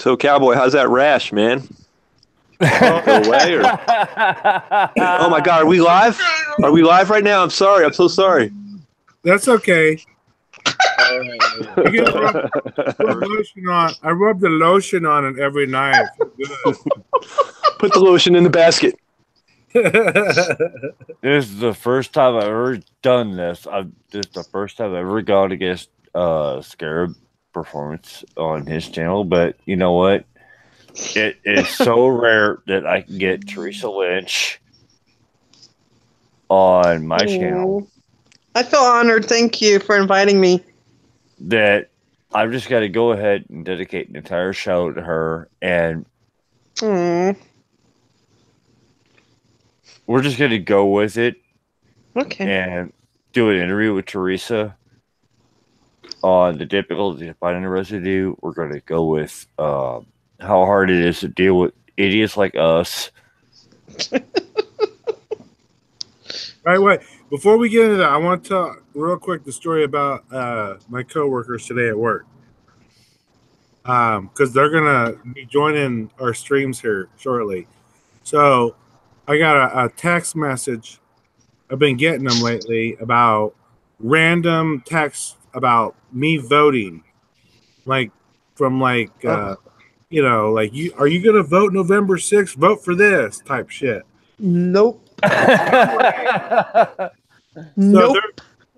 So, Cowboy, how's that rash, man? Go away, or... Oh my God, are we live? Are we live right now? I'm sorry. I'm so sorry. That's okay. Rub lotion on. I rub the lotion on it every night. Put the lotion in the basket. This is the first time I've ever done this. This is the first time I've ever gone against Scarab Performance on his channel. But you know what? It is so rare that I can get Teresa Lynch on my channel. I feel honored. Thank you for inviting me. That I've just got to go ahead and dedicate an entire show to her, and we're just going to go with it. Okay. And do an interview with Teresa on the difficulty of finding a residue. We're going to go with how hard it is to deal with idiots like us. All right, wait. Before we get into that, I want to tell real quick the story about my coworkers today at work. Because they're going to be joining our streams here shortly. So I got a text message. I've been getting them lately about random texts about me voting. Like, from like, you know, like, are you going to vote November 6th? Vote for this type shit. Nope.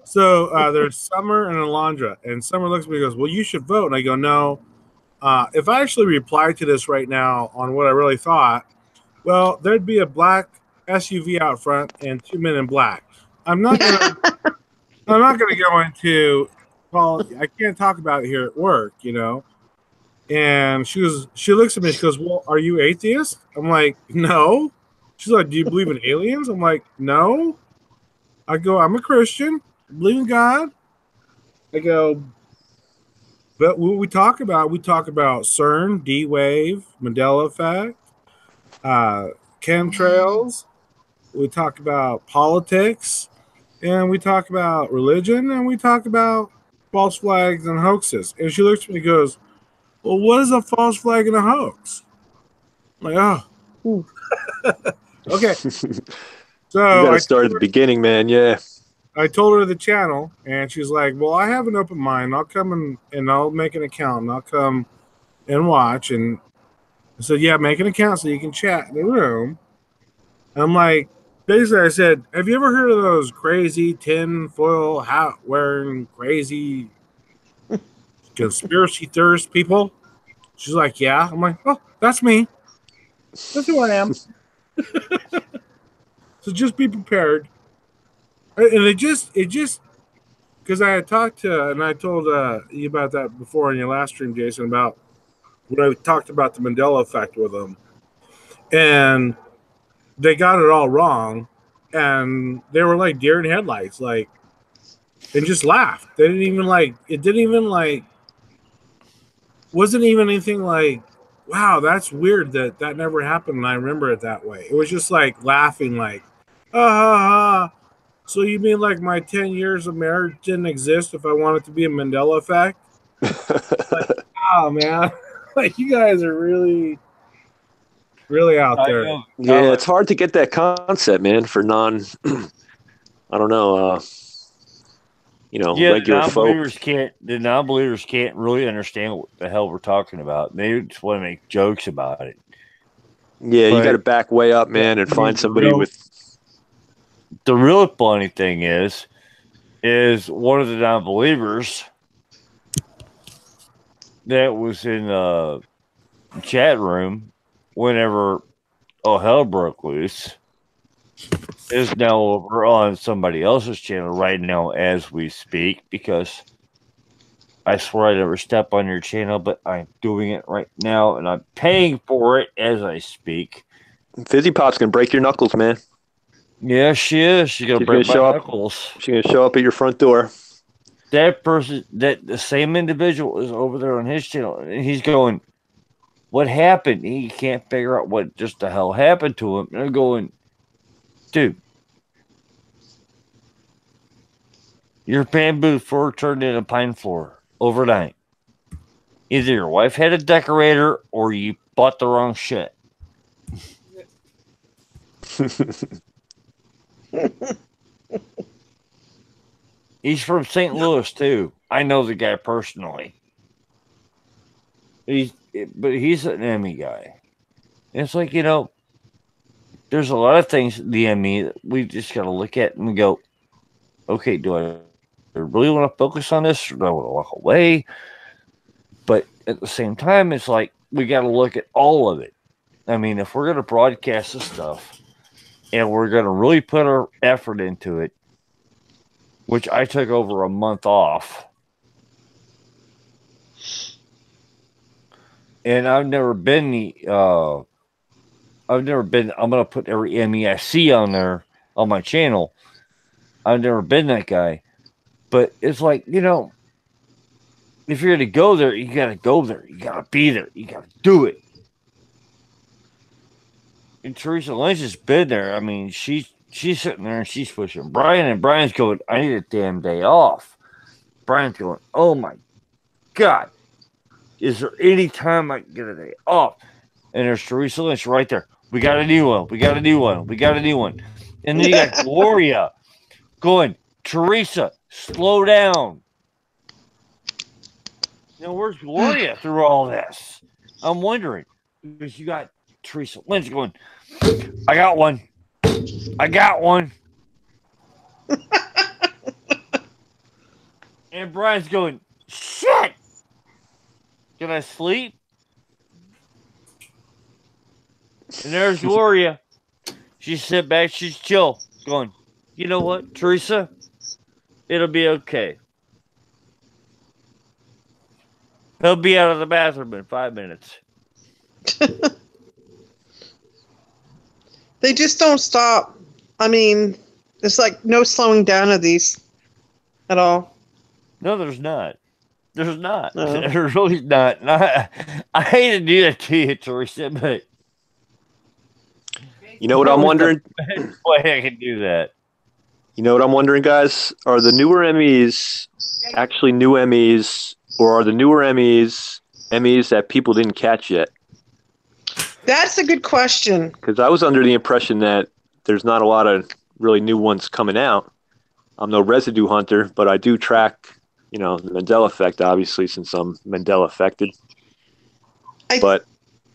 So there's Summer and Alondra, and Summer looks at me and goes, well, you should vote. And I go, no. If I actually reply to this right now on what I really thought, well, there'd be a black SUV out front and 2 men in black. I'm not gonna go into, well, I can't talk about it here at work, you know. And she looks at me, she goes, well, are you atheist? I'm like, no. She's like, do you believe in aliens? I'm like, no. I go, I'm a Christian. I believe in God. I go, but what we talk about CERN, D-Wave, Mandela Effect, chemtrails. We talk about politics, and we talk about religion, and we talk about false flags and hoaxes. And she looks at me and goes, well, what is a false flag and a hoax? I'm like, oh. Okay. So you gotta start at the beginning, man. Yeah. I told her the channel, and she's like, well, I have an open mind. I'll come and I'll make an account, and I'll come and watch. And I said, yeah, make an account so you can chat in the room. And I'm like, basically, I said, have you ever heard of those crazy tinfoil hat wearing crazy conspiracy theorist people? She's like, yeah. I'm like, oh, that's me. That's who I am. So just be prepared. And it just because I had talked to, and I told you about that before in your last stream, Jason, about when I talked about the Mandela effect with them, and they got it all wrong, and they were like deer in headlights, like, and just laughed. They didn't even like, it didn't even like, wasn't even anything like, wow, that's weird that never happened, and I remember it that way. It was just like laughing, like, so you mean like my 10 years of marriage didn't exist if I wanted to be a Mandela effect? Like, oh, man. Like, you guys are really, really out there. Yeah, it's hard to get that concept, man, for non, I don't know, regular folks. The non-believers can't really understand what the hell we're talking about. They just want to make jokes about it. Yeah, you got to back way up, man, and find somebody with... The real funny thing is one of the non-believers that was in the chat room whenever hell broke loose is now over on somebody else's channel right now as we speak, because I swear I never step on your channel, but I'm doing it right now, and I'm paying for it as I speak. Fizzy Pop's going to break your knuckles, man. Yeah, she is. She's going to break my knuckles. She's going to show up at your front door. That person, the same individual is over there on his channel, and he's going, what happened? He can't figure out what just the hell happened to him. And I'm going, dude, your bamboo floor turned into pine floor overnight. Either your wife had a decorator or you bought the wrong shit. He's from St. Louis too. I know the guy personally. But he's an Emmy guy. And it's like, there's a lot of things the Emmy that we just got to look at and go, okay, do I really want to focus on this or do I want to walk away? But at the same time, it's like we got to look at all of it. I mean, if we're going to broadcast this stuff and we're going to really put our effort into it, which I took over a month off. And I'm going to put every Emmy I see on there on my channel. I've never been that guy. But it's like, if you're going to go there, you got to go there. You got to be there. You got to do it. And Teresa Lynch has been there. I mean, she's sitting there and she's pushing Brian, and Brian's going, I need a damn day off. Brian's going, oh my God, is there any time I can get a day off? And there's Teresa Lynch right there. We got a new one. We got a new one. We got a new one. And then you got Gloria going, Teresa, slow down. Where's Gloria through all this? I'm wondering. Because you got Teresa Lynch going, I got one. I got one. And Brian's going, shit. Can I sleep? And there's Gloria. She's sit back, she's chill, going, you know what, Teresa? It'll be okay. He'll be out of the bathroom in 5 minutes. They just don't stop. I mean, it's like no slowing down of these at all. No, there's not. There's not. No. There's really not. I hate to do that to you, Teresa, but You know what I'm wondering? Boy, I can do that. You know what I'm wondering, guys? Are the newer Emmys actually new Emmys, or are the newer Emmys that people didn't catch yet? That's a good question. Because I was under the impression that there's not a lot of really new ones coming out. I'm no residue hunter, but I do track, the Mandela effect, obviously, since I'm Mandela affected.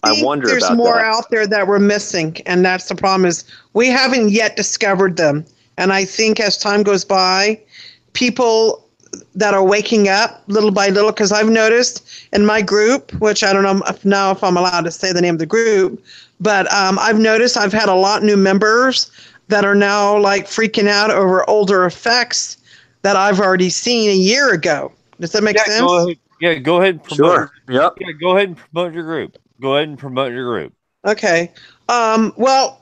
I wonder there's about more that. out there that we're missing, and that's the problem is we haven't yet discovered them. And I think as time goes by, people that are waking up little by little, because I've noticed in my group, which I don't know now if I'm allowed to say the name of the group, but I've noticed I've had a lot of new members that are now like freaking out over older effects that I've already seen a year ago. Does that make sense? Go ahead and promote. Sure. Yep. Yeah, go ahead and promote your group. Go ahead and promote your group. Okay. Well,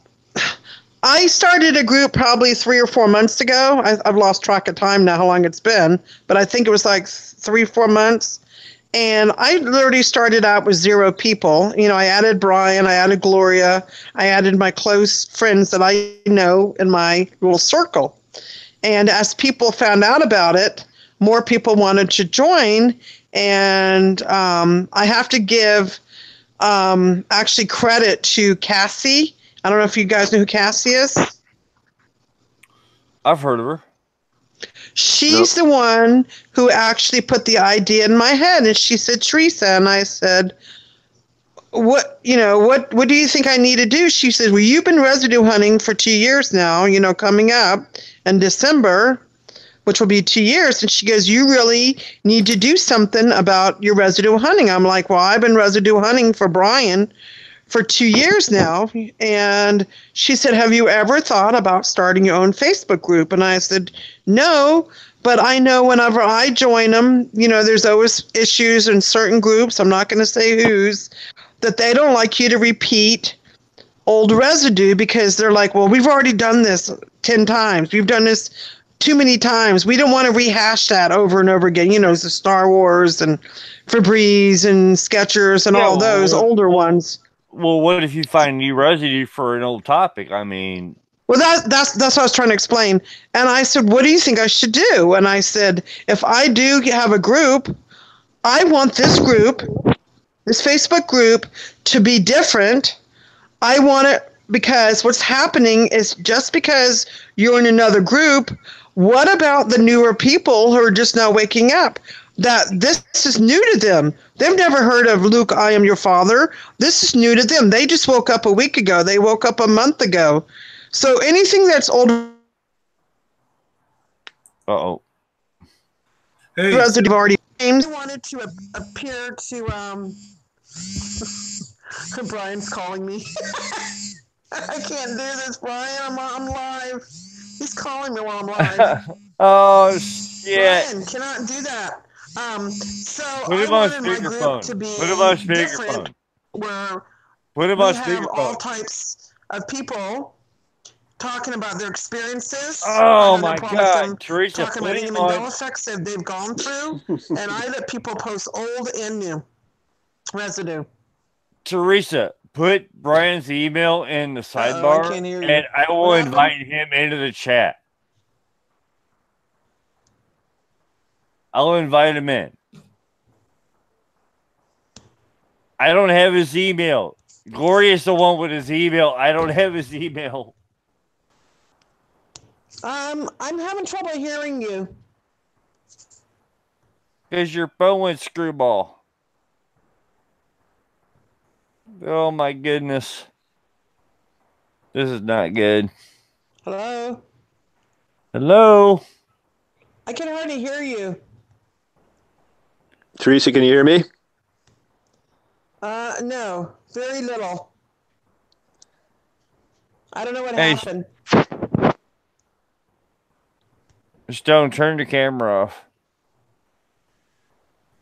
I started a group probably 3 or 4 months ago. I've lost track of time now, how long it's been, but I think it was like 3 or 4 months. And I literally started out with 0 people. I added Brian, I added Gloria, I added my close friends that I know in my little circle. And as people found out about it, more people wanted to join. And I have to give actually credit to Cassie. I don't know if you guys know who Cassie is. I've heard of her. She's the one who actually put the idea in my head, and she said, Teresa, and I said, what do you think I need to do? She said, well, you've been residue hunting for 2 years now, coming up in December, which will be 2 years. And she goes, you really need to do something about your residue hunting. I'm like, well, I've been residue hunting for Brian for 2 years now. And she said, have you ever thought about starting your own Facebook group? And I said, no, but I know whenever I join them, there's always issues in certain groups, I'm not going to say whose, that they don't like you to repeat old residue because they're like, well, we've already done this 10 times. We've done this too many times. We don't want to rehash that over and over again. The Star Wars and Febreze and Skechers and all those older ones. Well, what if you find new residue for an old topic? I mean, well, that's what I was trying to explain. And I said, what do you think I should do? And I said, if I do have a group, I want this group this Facebook group to be different. I want it because what's happening is just because you're in another group, what about the newer people who are just now waking up? That this is new to them. They've never heard of Luke, I am your father. This is new to them. They just woke up a week ago. They woke up a month ago. So anything that's old Hey, residue already James wanted to appear to Brian's calling me. I can't do this, Brian. I'm live. He's calling me while I'm live. Oh shit! Brian cannot do that. So Put him I on wanted my group speakerphone. to be Put him on different, speakerphone. where Put him we on have all speakerphone. types of people talking about their experiences. Oh I my have no problem with them God, Teresa, talking put about any him Mandela on. effects that they've gone through, and I let people post old and new residue. Teresa, put Brian's email in the I sidebar, can't hear you. and I will What happened? invite him into the chat. I'll invite him in. I don't have his email. Gloria's the one with his email. I don't have his email. I'm having trouble hearing you. Because your phone went screwball. Oh my goodness. This is not good. Hello? Hello? I can hardly hear you. Teresa, can you hear me? No, very little. I don't know what Hey, happened. Stone, turn the camera off.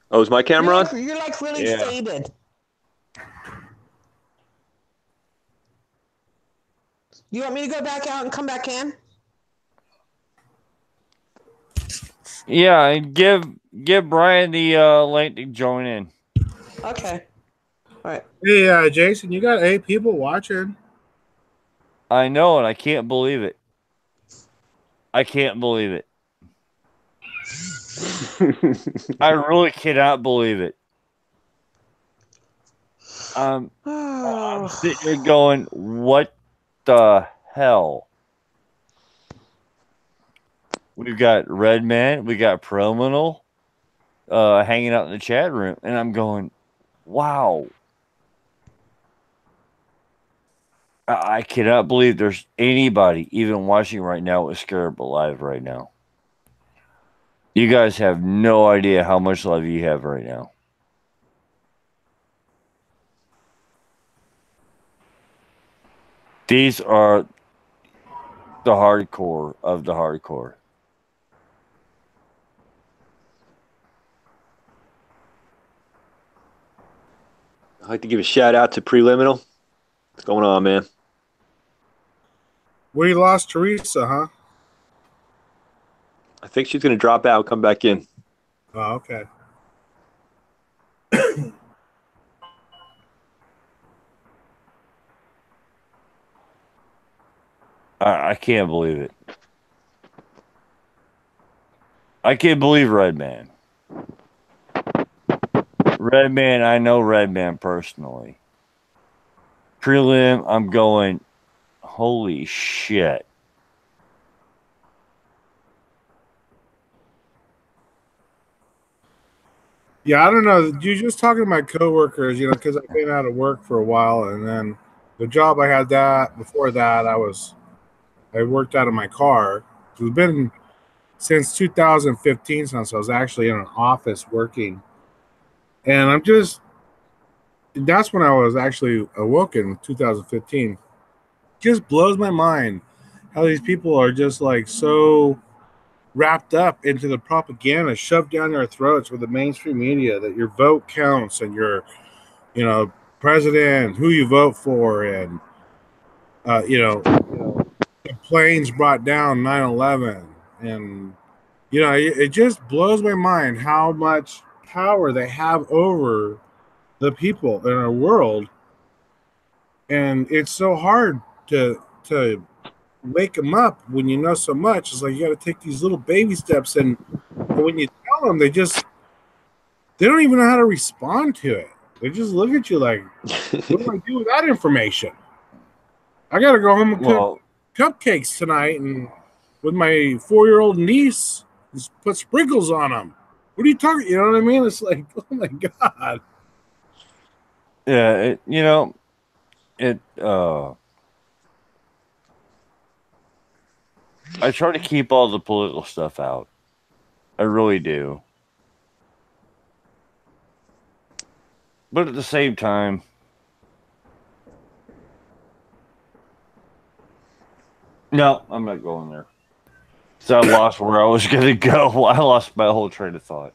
Oh, is my camera on? You're like really Yeah. faded. You want me to go back out and come back in? Yeah, and give Brian the link to join in. Okay. All right. hey, Jason, you got 8 people watching. I know, and I can't believe it. I can't believe it. I really cannot believe it. I'm sitting here going, what the hell? We've got Redman, we got Prominal hanging out in the chat room, and I'm going, wow. I cannot believe there's anybody even watching right now with Scarab Alive right now. You guys have no idea how much love you have right now. These are the hardcore of the hardcore. I'd like to give a shout out to Preliminal. What's going on, man? We lost Teresa, huh? I think she's going to drop out, come back in. Oh, okay. I can't believe it. I can't believe Redman. Redman, I know Redman personally. Prelim, I'm going, holy shit. Yeah, I don't know. You're just talking to my coworkers, because I've been out of work for a while, and then the job I had before that, I worked out of my car. It's been since 2015 since I was actually in an office working, and that's when I was actually awoken, 2015. Just blows my mind how these people are just like so wrapped up into the propaganda shoved down their throats with the mainstream media that your vote counts and your, president, who you vote for, and the planes brought down 9/11, and it just blows my mind how much power they have over the people in our world, and it's so hard to wake them up when you know so much. It's like you got to take these little baby steps, and when you tell them, they don't even know how to respond to it. They just look at you like, what do I do with that information? I got to go home and cook cupcakes tonight and with my 4-year-old niece, just put sprinkles on them. What are you talking? You know what I mean? It's like, oh my God. Yeah, I try to keep all the political stuff out. I really do. But at the same time, no, I'm not going there. So I lost where I was going to go. I lost my whole train of thought.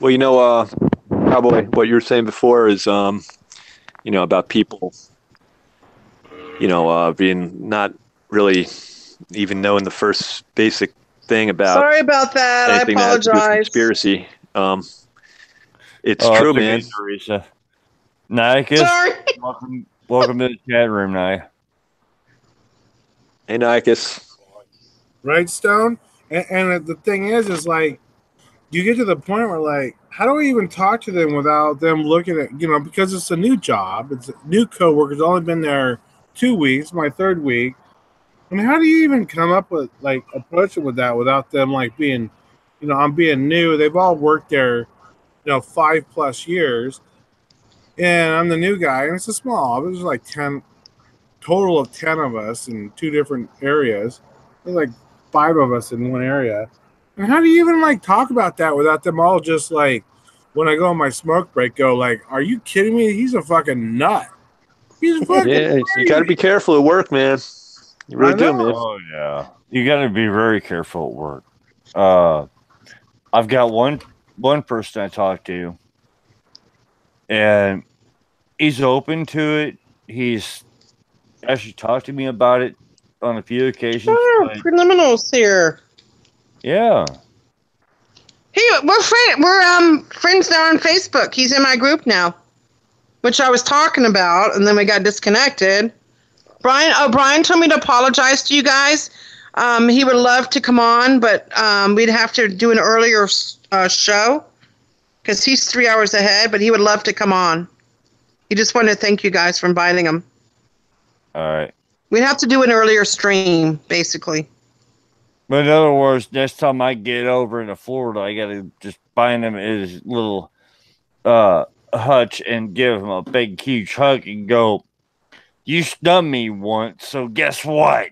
Well, probably what you were saying before is, about people, being not really even knowing the first basic thing about. Sorry about that. I apologize. Conspiracy. It's true, man. Okay, Teresa. Nikes, sorry. welcome to the chat room, Nia. Hey, Nikes. Right, Stone? And the thing is like, you get to the point where, like, how do we even talk to them without them looking at, because it's a new job, it's a new coworker's only been there 2 weeks, my 3rd week. I mean, how do you even come up with, like, approaching with that without them, like, being, I'm being new. They've all worked there, 5+ years, and I'm the new guy, and it's a small, there's like 10, total of 10 of us in 2 different areas. There's like 5 of us in one area. And how do you even, like, talk about that without them all just, like, when I go on my smoke break, go, like, are you kidding me? He's a fucking nut. He's fucking crazy. You got to be careful at work, man. You really do, man. Oh, yeah. You got to be very careful at work. I've got one person I talk to, and he's open to it. He's actually talked to me about it on a few occasions. Oh, criminals here. Yeah. Hey, we're friends now on Facebook. He's in my group now, which I was talking about, and then we got disconnected. Brian told me to apologize to you guys. He would love to come on, but we'd have to do an earlier show because he's 3 hours ahead, but he would love to come on. He just wanted to thank you guys for inviting him. All right. We'd have to do an earlier stream, basically. But in other words, next time I get over into Florida, I got to just find him his little hutch and give him a big, huge hug and go, you snubbed me once, so guess what?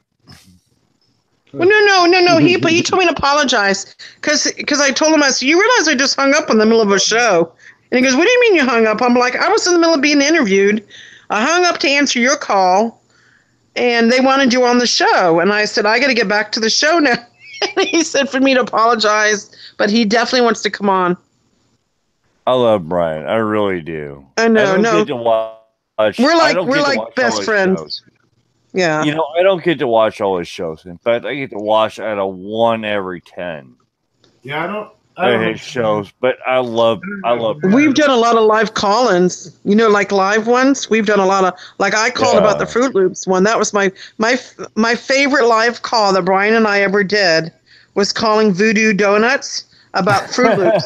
Well, no. He told me to apologize because I told him, I said, you realize I just hung up in the middle of a show? And he goes, what do you mean you hung up? I'm like, I was in the middle of being interviewed. I hung up to answer your call, and they wanted you on the show. And I said, I got to get back to the show now. And he said for me to apologize, but he definitely wants to come on. I love Brian. I really do. I know. I don't get to watch. We're like best friends. Shows. Yeah. I don't get to watch all his shows. In fact, I get to watch out of 1 every 10. Yeah, I don't his shows, but I love. We've done a lot of live call-ins, like live ones. We've done a lot of, like, I called about the Fruit Loops one. That was my favorite live call that Brian and I ever did, was calling Voodoo Donuts about Fruit Loops.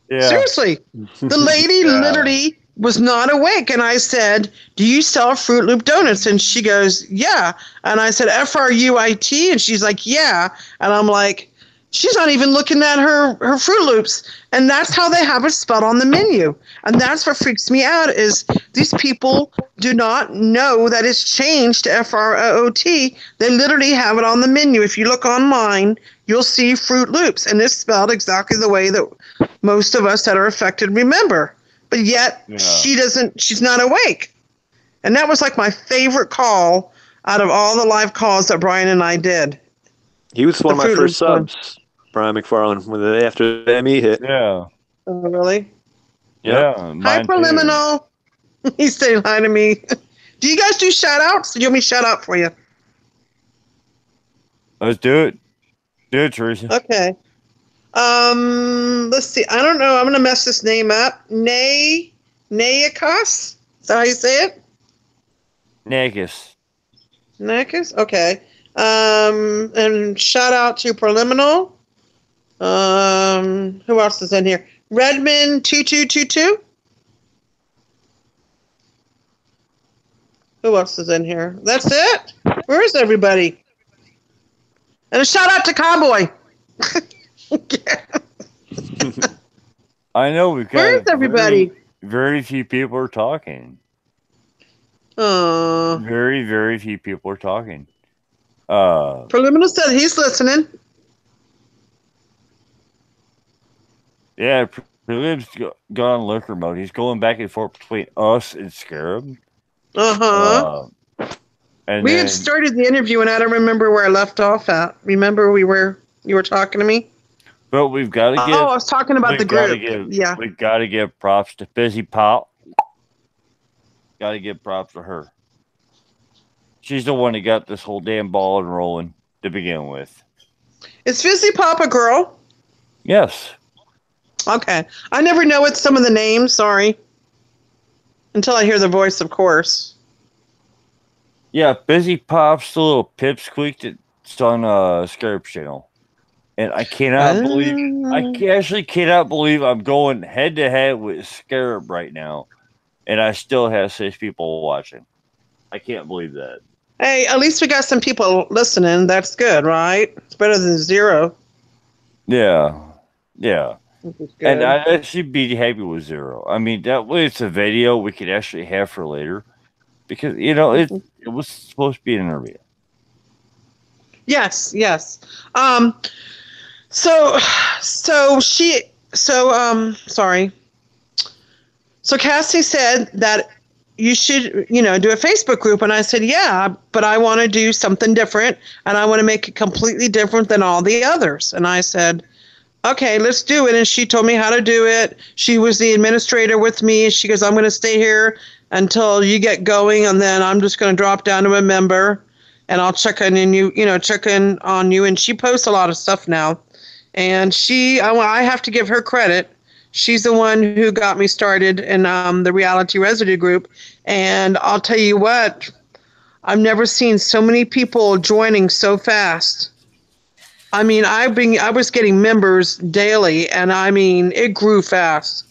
Yeah. Seriously, the lady literally was not awake, and I said, do you sell Fruit Loop donuts? And she goes, yeah. And I said, Fruit? And she's like, yeah. And I'm like, she's not even looking at her Fruit Loops. And that's how they have it spelled on the menu. And that's what freaks me out, is these people do not know that it's changed to Fruit. They literally have it on the menu. If you look online, you'll see Fruit Loops, and it's spelled exactly the way that most of us that are affected remember. But yet she's not awake. And that was like my favorite call out of all the live calls that Brian and I did. He was one of my first subs, Brian McFarland, when after the ME hit. Yeah. Oh, really? Yeah. Hi, Preliminal. He's saying hi to me. Do you guys do shout-outs? Do you want me to shout out for you? Let's do it. Do it, Teresa. Okay. Let's see. I don't know. I'm going to mess this name up. Nayakos? Is that how you say it? Nagus. Nagus? Okay. And shout out to Preliminal. Who else is in here? Redmond 2222. Who else is in here? That's it? Where is everybody? And a shout out to Cowboy. I know we've got Where is everybody? Very few people are talking. Very, very few people are talking. Preliminary said he's listening. Yeah, Prelim's gone lurker mode. He's going back and forth between us and Scarab. And we had started the interview, and I don't remember where I left off at. Remember, you were talking to me. But we've got to give. Oh, I was talking about the group. Yeah, we've got to give props to Busy Pop. Got to give props to her. She's the one that got this whole damn ball and rolling to begin with. Is Fizzy Pop a girl? Yes. Okay. I never know what some of the names, sorry. Until I hear the voice, of course. Yeah, Busy Pop's the little pipsqueak that's on Scarab's channel. And I cannot actually cannot believe I'm going head to head with Scarab right now. And I still have 6 people watching. I can't believe that. Hey, at least we got some people listening. That's good, right? It's better than 0. Yeah. Yeah. And I'd actually be happy with 0. I mean, that way it's a video we could actually have for later. Because, it was supposed to be an interview. Yes. So Cassie said that you should, do a Facebook group. And I said, yeah, but I want to do something different. And I want to make it completely different than all the others. And I said, okay, let's do it. And she told me how to do it. She was the administrator with me. She goes, I'm going to stay here until you get going. And then I'm just going to drop down to a member and I'll check in on you. And she posts a lot of stuff now. And I have to give her credit. She's the one who got me started in the Reality Residue group. And I'll tell you what, I've never seen so many people joining so fast. I mean, I was getting members daily, and I mean, it grew fast.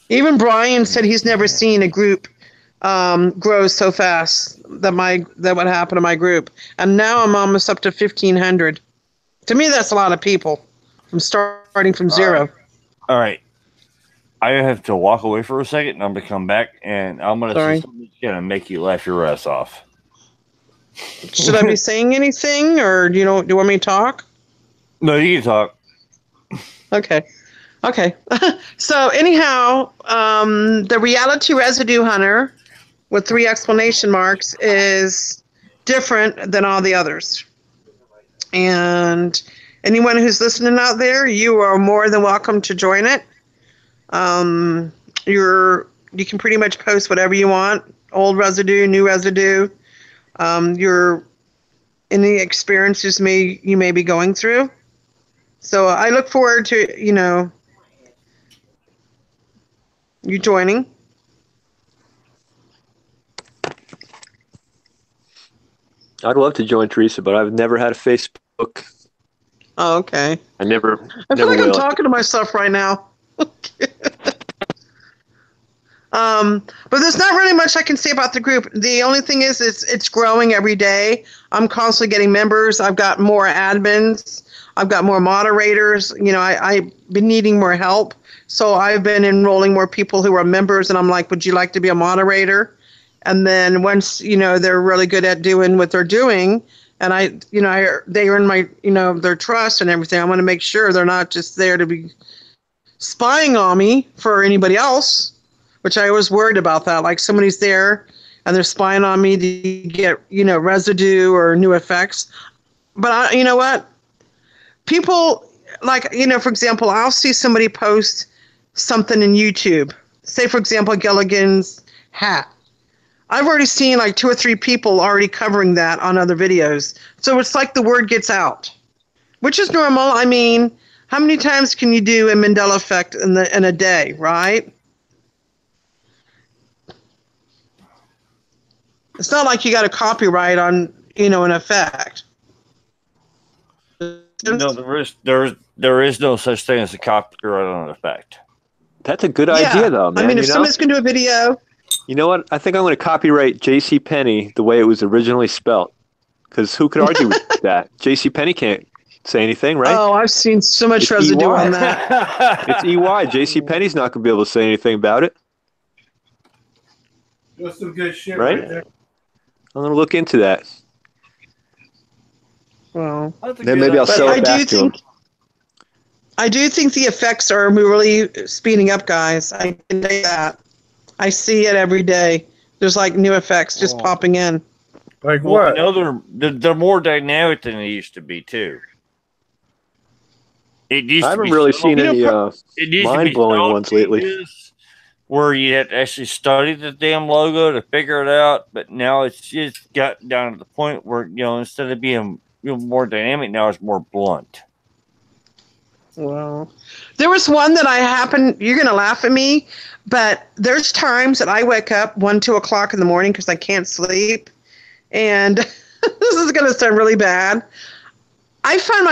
Even Brian said he's never seen a group grow so fast that what happened to my group. And now I'm almost up to 1,500. To me, that's a lot of people. I'm starting from 0. All right. I have to walk away for a second, and I'm going to come back, and I'm going to say something that's going to make you laugh your ass off. Should I be saying anything, or do you want me to talk? No, you can talk. Okay. So anyhow, the Reality Residue Hunter with 3 exclamation marks is different than all the others. And anyone who's listening out there, you are more than welcome to join it. You can pretty much post whatever you want, old residue, new residue, any experiences you may be going through. So I look forward to, you joining. I'd love to join, Teresa, but I've never had a Facebook. Oh, okay. I never feel like will. I'm talking to myself right now. But there's not really much I can say about the group. The only thing is it's growing every day. I'm constantly getting members. I've got more admins. I've got more moderators. I've been needing more help. So I've been enrolling more people who are members, and I'm like, would you like to be a moderator? And then once, they're really good at doing what they're doing, and they earn my, their trust and everything, I want to make sure they're not just there to be spying on me for anybody else, which I was worried about that. Like somebody's there and they're spying on me to get, residue or new effects. But you know what? People like, for example, I'll see somebody post something in YouTube. Say, for example, Gilligan's hat. I've already seen like 2 or 3 people already covering that on other videos. So it's like the word gets out, which is normal. I mean, how many times can you do a Mandela effect in a day, right? It's not like you got a copyright on, an effect. No, there is no such thing as a copyright on an effect. That's a good idea, though, man. I mean, if you know? somebody's going to do a video, You know what? I think I'm going to copyright J.C. Penney the way it was originally spelt. Because who could argue with that? J.C. Penney can't say anything, right? oh, I've seen so much It's residue EY. on that. It's EY. J.C. Penney's not going to be able to say anything about it. That's some good shit Right? right there. I'm going to look into that. Well, Then maybe I'll sell it back to him. I do think the effects are really speeding up, guys. I can say that. I see it every day. There's like new effects just popping in. Like Well, what? I know they're more dynamic than they used to be too. It used I to haven't be really so- seen any it used to be mind-blowing so ones lately. tedious, where you had to actually study the damn logo to figure it out. But now it's just got down to the point where, instead of being more dynamic, now it's more blunt. Well, there was one that you're going to laugh at me, but there's times that I wake up 1, 2 o'clock in the morning because I can't sleep. And this is going to sound really bad. I find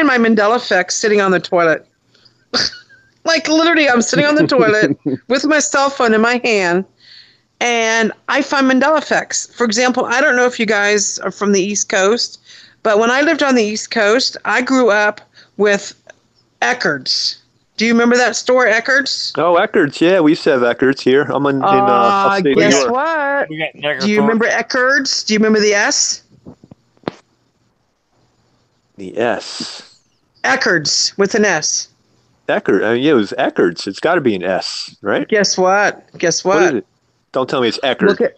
my Mandela effect sitting on the toilet. Like literally, I'm sitting on the toilet with my cell phone in my hand, and I find Mandela effects. For example, I don't know if you guys are from the East Coast, but when I lived on the East Coast, I grew up with Eckerd's. Do you remember that store, Eckerd's? Oh, Eckerd's. Yeah, we used to have Eckerd's here. I'm in upstate New guess York. what? We got Necker Do you remember Eckerd's? Do you remember the S? The S. Eckerd's with an S. Eckerd. I mean, yeah, it was Eckerd's. It's got to be an S, right? Guess what? Guess What is what? it? Don't tell me it's Eckerd.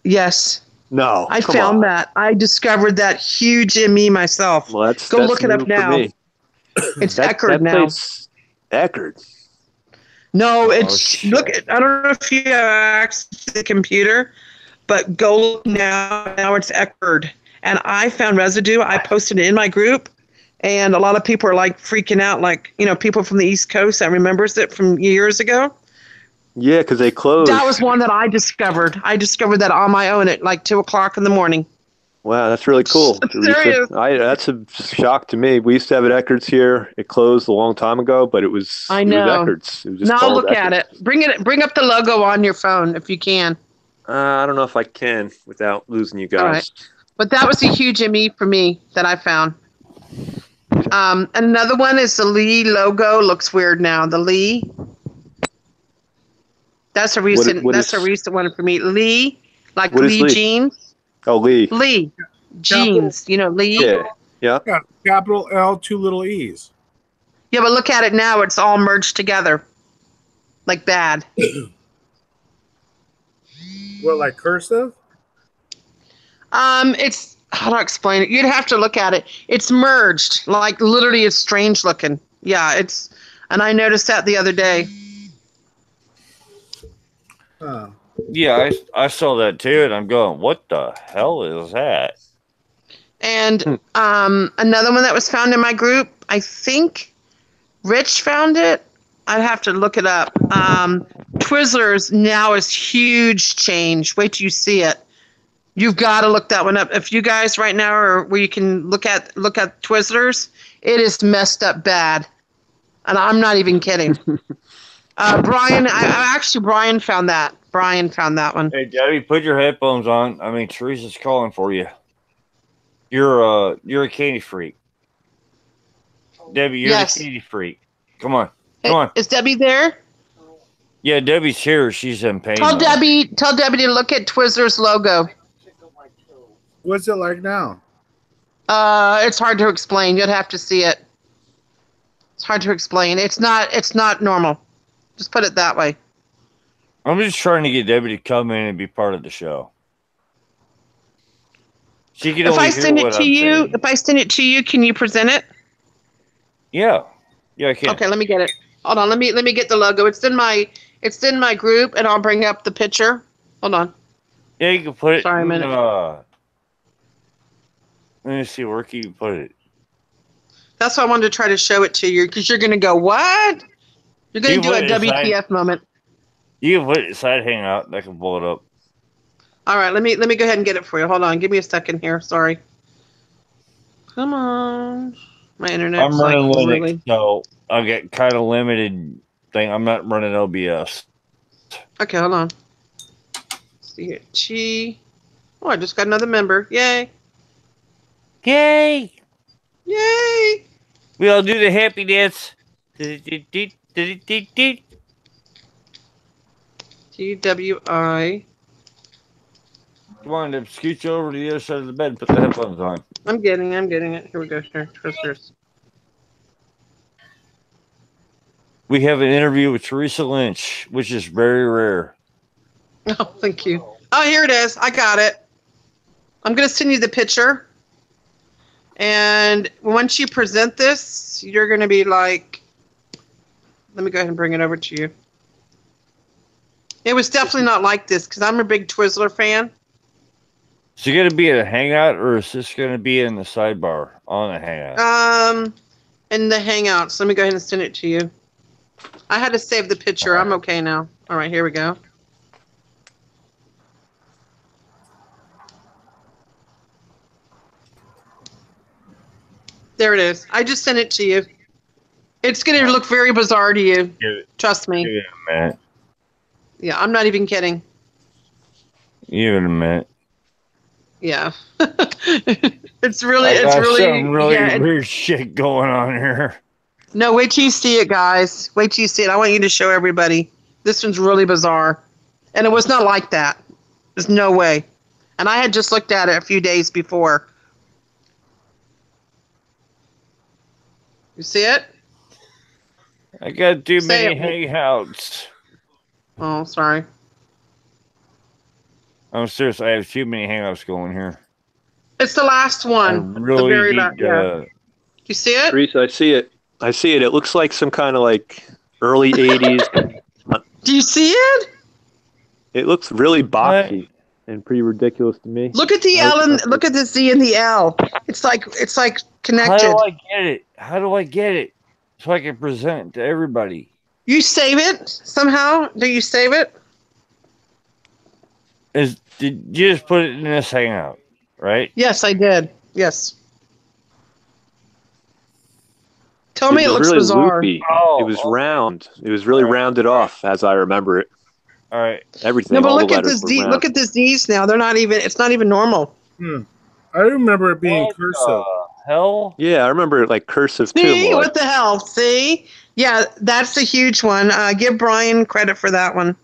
Yes. No. I come found on. that. I discovered that huge in me myself. Well, that's Look it new up for now. me. It's That Eckerd now. place- Eckerd. No, shit. look. I don't know if you have access to the computer, but go look now. Now it's Eckerd, and I found residue. I posted it in my group, and a lot of people are like freaking out. Like people from the East Coast that remembers it from years ago. Yeah, because they closed. That was one that I discovered. I discovered that on my own at like 2 o'clock in the morning. Wow, that's really cool. Serious. That's a shock to me. We used to have it Eckerd's here. It closed a long time ago, but it was I It know. was Eckerd's. It was just Now called look at Eckerd's. it. Bring up the logo on your phone if you can. I don't know if I can without losing you guys. All right. But that was a huge ME for me that I found. Another one is the Lee logo. Looks weird now. The Lee. That's a recent. That's a recent one for me. Lee, like Lee jeans. Oh, Lee. Lee jeans. Lee. Yeah. Yeah. Yeah, capital L, 2 little E's. Yeah, but look at it now. It's all merged together. Like bad. What, like cursive? It's how do I explain it? You'd have to look at it. It's merged. Like literally, it's strange looking. Yeah, and I noticed that the other day. Oh. Yeah, I saw that too, and I'm going, what the hell is that? And another one that was found in my group, I think Rich found it. I'd have to look it up. Twizzlers now is huge change. Wait till you see it. You've got to look that one up. If you guys right now are where you can look at Twizzlers, it is messed up bad. And I'm not even kidding. Brian, Brian found that. Brian found that one. Hey, Debbie, put your headphones on. I mean, Teresa's calling for you. You're a candy freak. Debbie, you're Yes. the candy freak. Come on. Hey, Come on. is Debbie there? Yeah, Debbie's here. She's in pain. Tell though. Debbie to look at Twizzlers logo. What's it like now? It's hard to explain. You'd have to see it. It's hard to explain. It's not normal. Just put it that way. I'm just trying to get Debbie to come in and be part of the show. She can If only I hear send it what to I'm you, saying. can you present it? Yeah, I can. Okay, let me get it. Hold on, let me get the logo. It's in my group, and I'll bring up the picture. Hold on. Yeah, you can put it. Sorry, a minute. Let me see where can you put it. That's why I wanted to try to show it to you, because you're gonna go, what? You're gonna You do a put it aside. WTF moment. You can put it side hangout. I can pull it up. All right, let me go ahead and get it for you. Hold on, give me a second here. Sorry. Come on, my internet. I'm running Linux, so I get kind of limited thing. I'm not running OBS. Okay, hold on. Let's see here. Chi. Oh, I just got another member. Yay. Yay! Yay. We all do the happy dance. TWI. Come on, then scooch over to the other side of the bed and put the headphones on. I'm getting it. Here we go. Here, twisters. We have an interview with Teresa Lynch, which is very rare. Oh, thank you. Oh, here it is. I got it. I'm going to send you the picture. And once you present this, you're going to be like, let me go ahead and bring it over to you. It was definitely not like this because I'm a big Twizzler fan. Is it going to be at a hangout or is this going to be in the sidebar on a hangout? In the Hangouts. Let me go ahead and send it to you. I had to save the picture. I'm okay now. All right, here we go. There it is. I just sent it to you. It's going to look very bizarre to you. Trust me. Give it a minute. Yeah, I'm not even kidding. Give it a minute. Yeah. it's really some really yeah, weird shit going on here. No, wait till you see it, guys. Wait till you see it. I want you to show everybody. This one's really bizarre. And it was not like that. There's no way. And I had just looked at it a few days before. You see it? I got too Say many hangouts. Oh, sorry. I'm serious. I have too many hangouts going here. It's the last one. I really the very need yeah. You see it? Teresa, I see it. It looks like some kind of like early 80s. Do you see it? It looks really boxy and pretty ridiculous to me. Look at the L and look at the Z and the L. It's like connected. How do I get it? So I can present to everybody. You save it somehow? Do you save it? Did you just put it in this hangout, right? Yes, I did. Yes. Tell me it looks really bizarre. Loopy. It was round. It was really rounded off, as I remember it. All right. Everything. No, but all look the at this. letters were round. Look at this D's now. They're not even. It's not even normal. I remember it being cursive. Hell? Yeah, I remember it like cursive too. See More what the hell? See, yeah, that's a huge one. Give Brian credit for that one.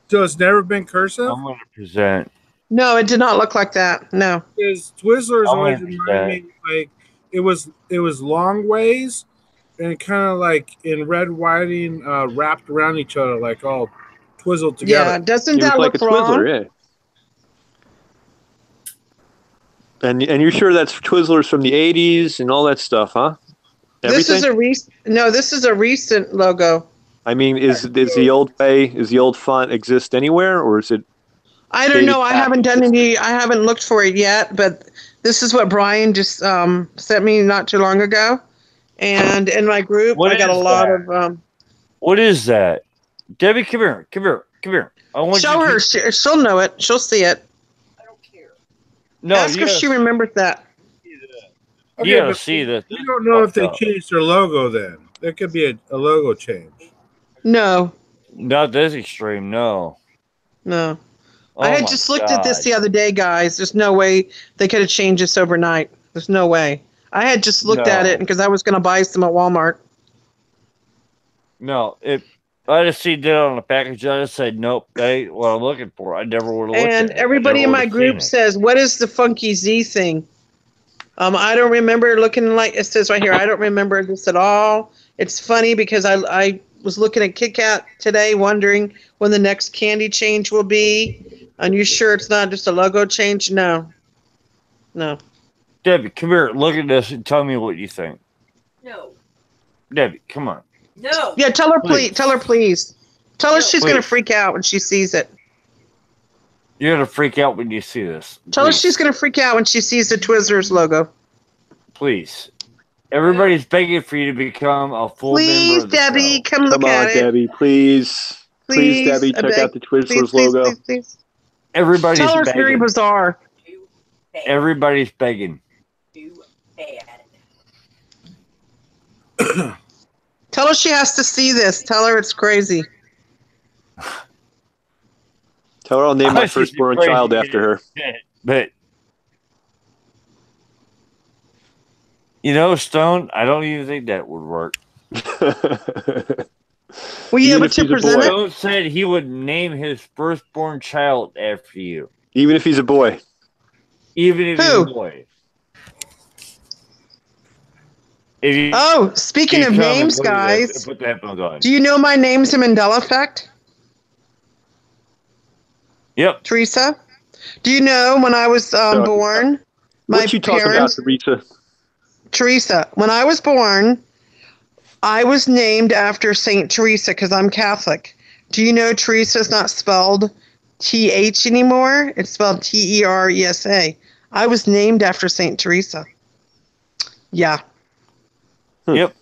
So it's never been cursive? I'm going to present. No, it did not look like that. No. Because Twizzlers always reminded me like it was long ways and kind of like in red whiting wrapped around each other, like all twizzled together. Yeah, doesn't it that was look like a wrong? Twizzler, yeah. And you're sure that's Twizzlers from the 80s and all that stuff, huh? Everything? This is a recent logo. I mean, is the old font exist anywhere, or is it? I don't know. I haven't looked for it yet, but this is what Brian just sent me not too long ago. And in my group, I got a lot of. What is that? Debbie, come here. I want show her. She'll know it. She'll see it. I don't care. No, ask her if she remembers that. Okay, you gotta see that. We don't know if they changed their logo then. There could be a logo change. No. Not this extreme, no. No. Oh I had just looked at this the other day, guys. There's no way they could have changed this overnight. There's no way. I had just looked at it because I was going to buy some at Walmart. No, I just seen that on the package. I just said, nope, that ain't what I'm looking for. I never would have looked at it. And everybody in my group says, what is the funky Z thing? I don't remember looking like, it says right here, I don't remember this at all. It's funny because I was looking at Kit Kat today wondering when the next candy change will be. Are you sure it's not just a logo change? No. Debbie, come here. Look at this and tell me what you think. No. Debbie, come on. No. Yeah, tell her please. Tell her please. Tell her she's Please. going to freak out when she sees it. You're going to freak out when you see this. Tell her Please. she's going to freak out when she sees the Twizzlers logo. Please. Everybody's begging for you to become a full member of the Debbie, show. come look at it. Debbie, please. Please, Debbie, check out the Twizzlers logo. Please. Everybody's Tell her it's very begging. bizarre. Too bad. Everybody's begging. Too bad. Tell Tell her she has to see this. Tell her it's crazy. Tell her I'll name my She's firstborn crazy. child after her. But you know, Stone, I don't even think that would work. Were you Even able if to he's a present boy. it? Stone said he would name his firstborn child after you, Even if he's a boy. even if he's a Who? boy. If you, Oh, speaking you of come and names, look at this, guys, put the headphones on. do you know my name's a Mandela effect? Yep. Teresa? Do you know when I was born, my What you talking about, parents, Teresa? Teresa, when I was born, I was named after Saint Teresa because I'm Catholic. Do you know Teresa's not spelled TH anymore? It's spelled TERESA. I was named after Saint Teresa. Yeah. Yep.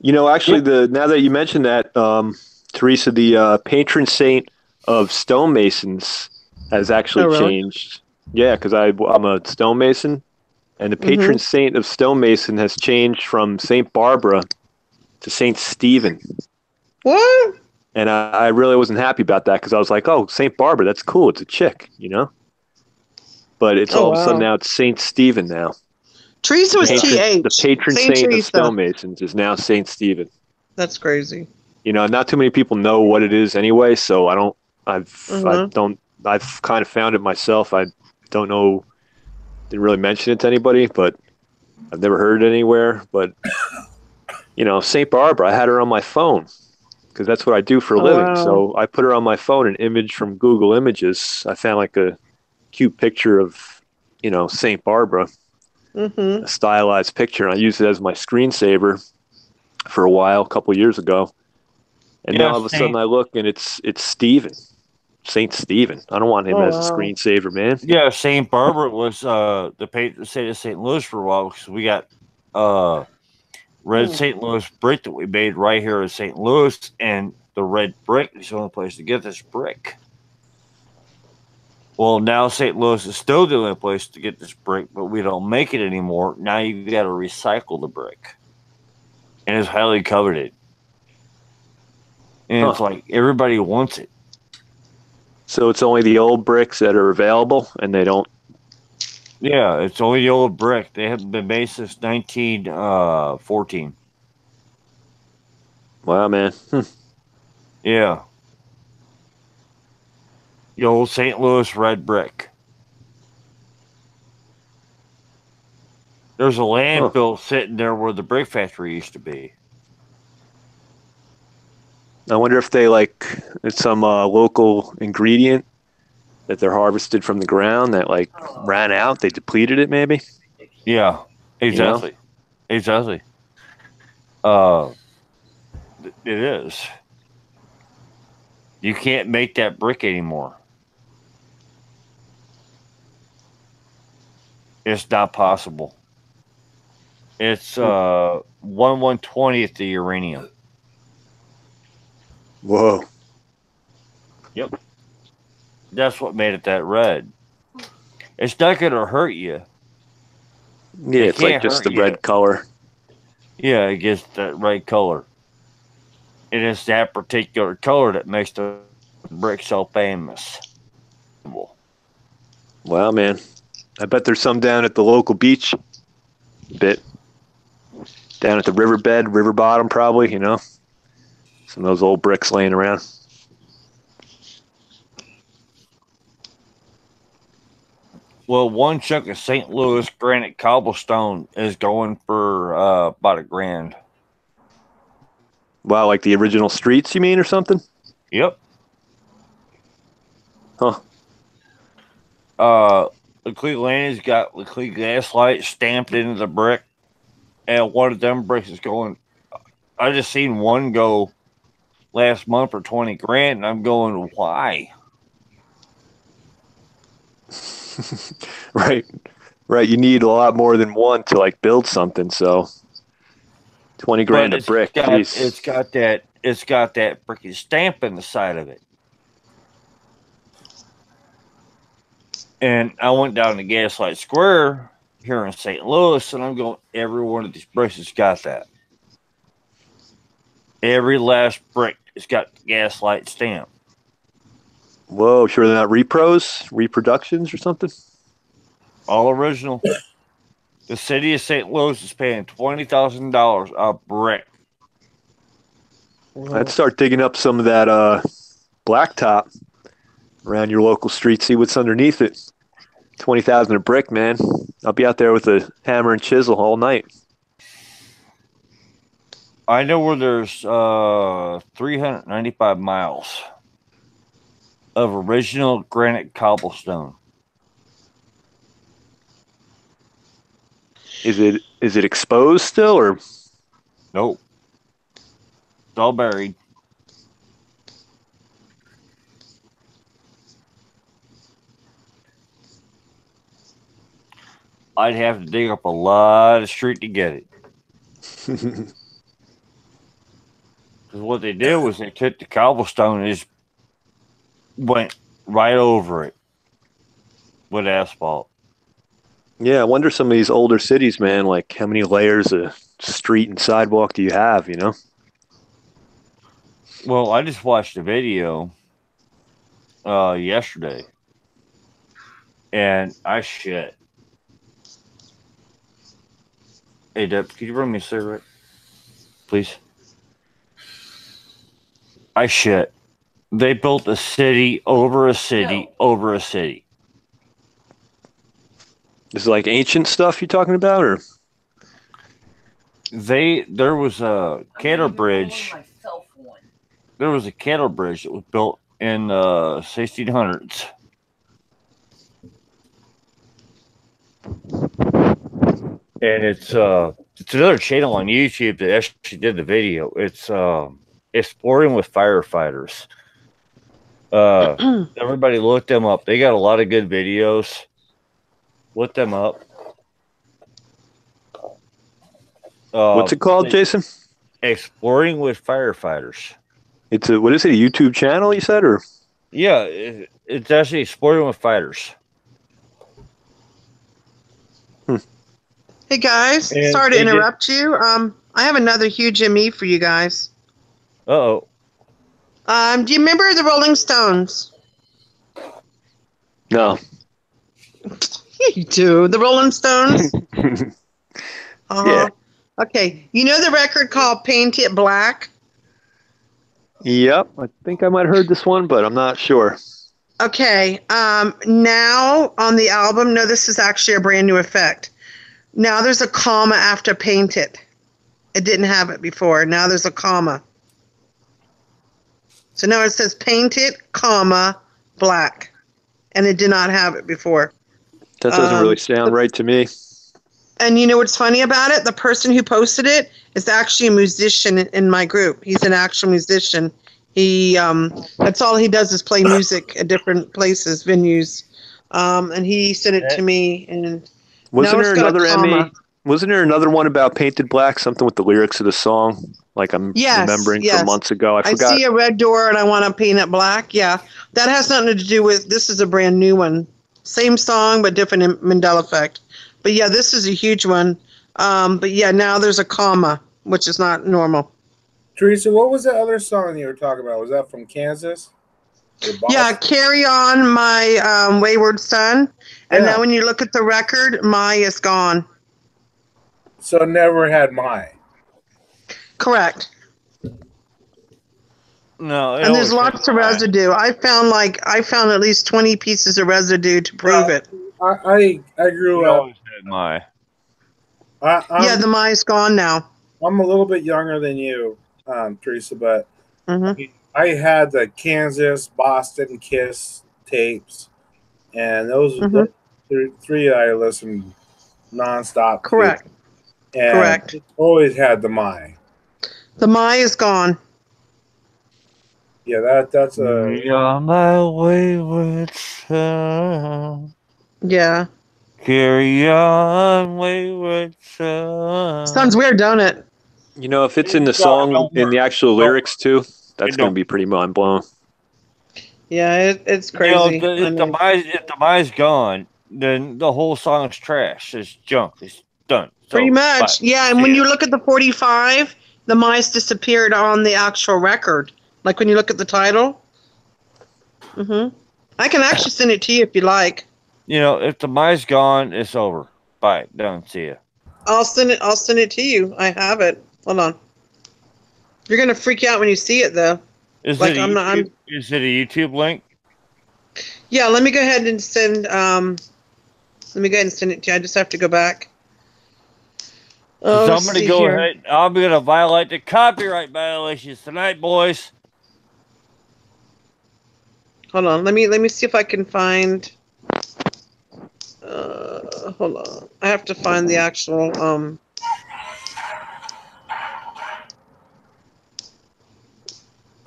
You know, actually, now that you mention that, Teresa, the patron saint of stonemasons has actually Oh, really? changed. Yeah, because I'm a stonemason, and the patron saint of stonemason has changed from Saint Barbara to Saint Stephen. What? And I really wasn't happy about that because I was like, oh, Saint Barbara, that's cool. It's a chick, you know? But it's all of a sudden now it's Saint Stephen now. Teresa was TH. The patron Saint saint of Teresa. stonemasons is now Saint Stephen. That's crazy. You know, not too many people know what it is anyway, so I've kind of found it myself. I don't know, didn't really mention it to anybody, but I've never heard it anywhere. But, you know, St. Barbara, I had her on my phone because that's what I do for a living. Wow. So I put her on my phone, an image from Google Images. I found like a cute picture of, you know, St. Barbara, a stylized picture. And I used it as my screensaver for a while, a couple years ago. And now all of a sudden I look and it's Stephen, Saint Stephen. I don't want him as a screensaver, man. Yeah, St. Barbara was the patron saint of St. Louis for a while because we got red St. Louis brick that we made right here in St. Louis, and the red brick is the only place to get this brick. Well, now St. Louis is still the only place to get this brick, but we don't make it anymore. Now you got to recycle the brick, and it's highly coveted. And it's like everybody wants it. So it's only the old bricks that are available, and they don't. Yeah, it's only the old brick. They haven't been made since 1914. Wow, man. Yeah. The old St. Louis red brick. There's a landfill sitting there where the brick factory used to be. I wonder if they it's some local ingredient that they're harvested from the ground that ran out. They depleted it, maybe. Yeah, exactly. You know? Exactly. It is. You can't make that brick anymore. It's not possible. It's 1/120th the uranium. Whoa. Yep. That's what made it that red. It's not going to hurt you. Yeah, it's like just the red color. Yeah, it gets that red color. It is that particular color that makes the brick so famous. Wow, man. I bet there's some down at the local beach bit. Down at the river bottom, probably, you know. Some of those old bricks laying around. Well, one chunk of St. Louis granite cobblestone is going for about $1,000. Wow, like the original streets, you mean, or something? Yep. Huh. Leclerc Landing's got Leclerc Gaslight stamped into the brick, and one of them bricks is going. I just seen one go last month for $20,000, and I'm going, why? Right. You need a lot more than one to build something. So, $20,000 a brick. It's got that bricky stamp in the side of it. And I went down to Gaslight Square here in St. Louis, and I'm going, every one of these bricks has got that. Every last brick has got the Gaslight stamp. Whoa, sure they're not repros, reproductions, or something? All original. The city of St. Louis is paying $20,000 a brick. I'd start digging up some of that blacktop around your local street, see what's underneath it. 20,000 a brick, man. I'll be out there with a hammer and chisel all night. I know where there's 395 miles of original granite cobblestone. Is it exposed still, or Nope. It's all buried. I'd have to dig up a lot of street to get it. Because what they did was they took the cobblestone and just went right over it with asphalt. Yeah, I wonder some of these older cities, man, like how many layers of street and sidewalk do you have, you know? Well, I just watched a video yesterday, and I shit. Hey, Deb, can you bring me a cigarette, please? I shit. They built a city over a city over a city. Is it like ancient stuff you're talking about, or? There was a cattle bridge. There was a cattle bridge that was built in 1600s. And it's another channel on YouTube that actually did the video. It's exploring with firefighters. Everybody look them up. They got a lot of good videos. Look them up. What's it called, Jason? Exploring with firefighters. It's a, what is it, a YouTube channel you said, or? Yeah, it's actually Exploring with Fighters. Hey guys, And sorry to they did- interrupt you. I have another huge ME for you guys. Uh-oh. Do you remember the Rolling Stones? No. You do. The Rolling Stones? Yeah. Okay. You know the record called Paint It Black? Yep, I think I might have heard this one, but I'm not sure. Okay. Now on the album, no, this is actually a brand new effect. Now there's a comma after Paint It. It didn't have it before. Now there's a comma. So now it says Paint It, comma, black. And it did not have it before. That doesn't really sound right to me. And you know what's funny about it? The person who posted it is actually a musician in my group. He's an actual musician. He that's all he does is play music at different places, venues. And he sent it to me. And Wasn't now there it's got a another comma. ME? Wasn't there another one about Painted Black? Something with the lyrics of the song, like I'm remembering yes. from months ago. I I forgot. see a red door and I want to paint it black. Yeah, that has nothing to do with. This is a brand new one. Same song but different Mandela effect. But yeah, this is a huge one. But yeah, now there's a comma, which is not normal. Teresa, what was the other song you were talking about? Was that from Kansas? Or Yeah, Boston? Carry On My Wayward Son. And Yeah. now when you look at the record, My is gone. So never had my. Correct. No, it And there's always lots of had residue. I found at least 20 pieces of residue to prove it. I my. grew It up. always had my. Yeah, the My is gone now. I'm a little bit younger than you, Teresa, but Hmm. I had the Kansas, Boston, Kiss tapes, and those Mhm. three I listened nonstop. to. Correct. And Correct. always had the my. The My is gone. Yeah, that's a. You're my wayward son. Yeah. Carry on, wayward son. Sounds weird, don't it? You know, if it's in the No, song, don't in the worry. actual lyrics too, that's It going to don't. be pretty mind blowing. Yeah, it's You know, crazy. I if the mean, Mai's gone, then the whole song's trash. It's junk. It's done. pretty So, much. bye. Yeah, and See when ya. you look at the 45, the mice disappeared on the actual record. Like when you look at the title. I can actually send it to you if you like. You know, if the mice gone, it's over. Bye. Don't see you. I'll send it to you. I have it. Hold on. You're gonna freak out when you see it, though. Is Like it I'm not. is it a YouTube link? Yeah. Let me go ahead and send. Let me go ahead and send it to you. I just have to go back. So Oh, I'm going to go ahead. I'm going to violate the copyright violations tonight, boys. Hold on. Let me see if I can find. Hold on. I have to find the actual.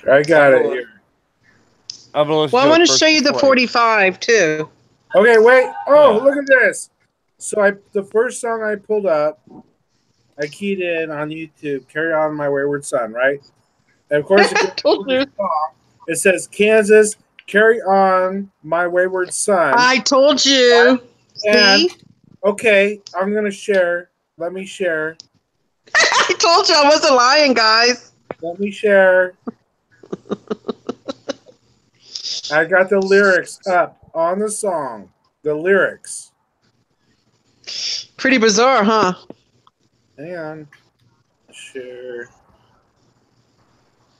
I got it here. I'm gonna listen Well, I to want it to first show you the before 45 too. Okay, wait. Oh, Yeah. look at this. So the first song I pulled up, I keyed in on YouTube, "Carry On My Wayward Son," right? And of course, I told you. it says Kansas, "Carry On My Wayward Son." I told you. And See? okay, I'm gonna share. Let me share. I told you I wasn't lying, guys. Let me share. I got the lyrics up on the song. The lyrics. Pretty bizarre, huh? Hang on. Share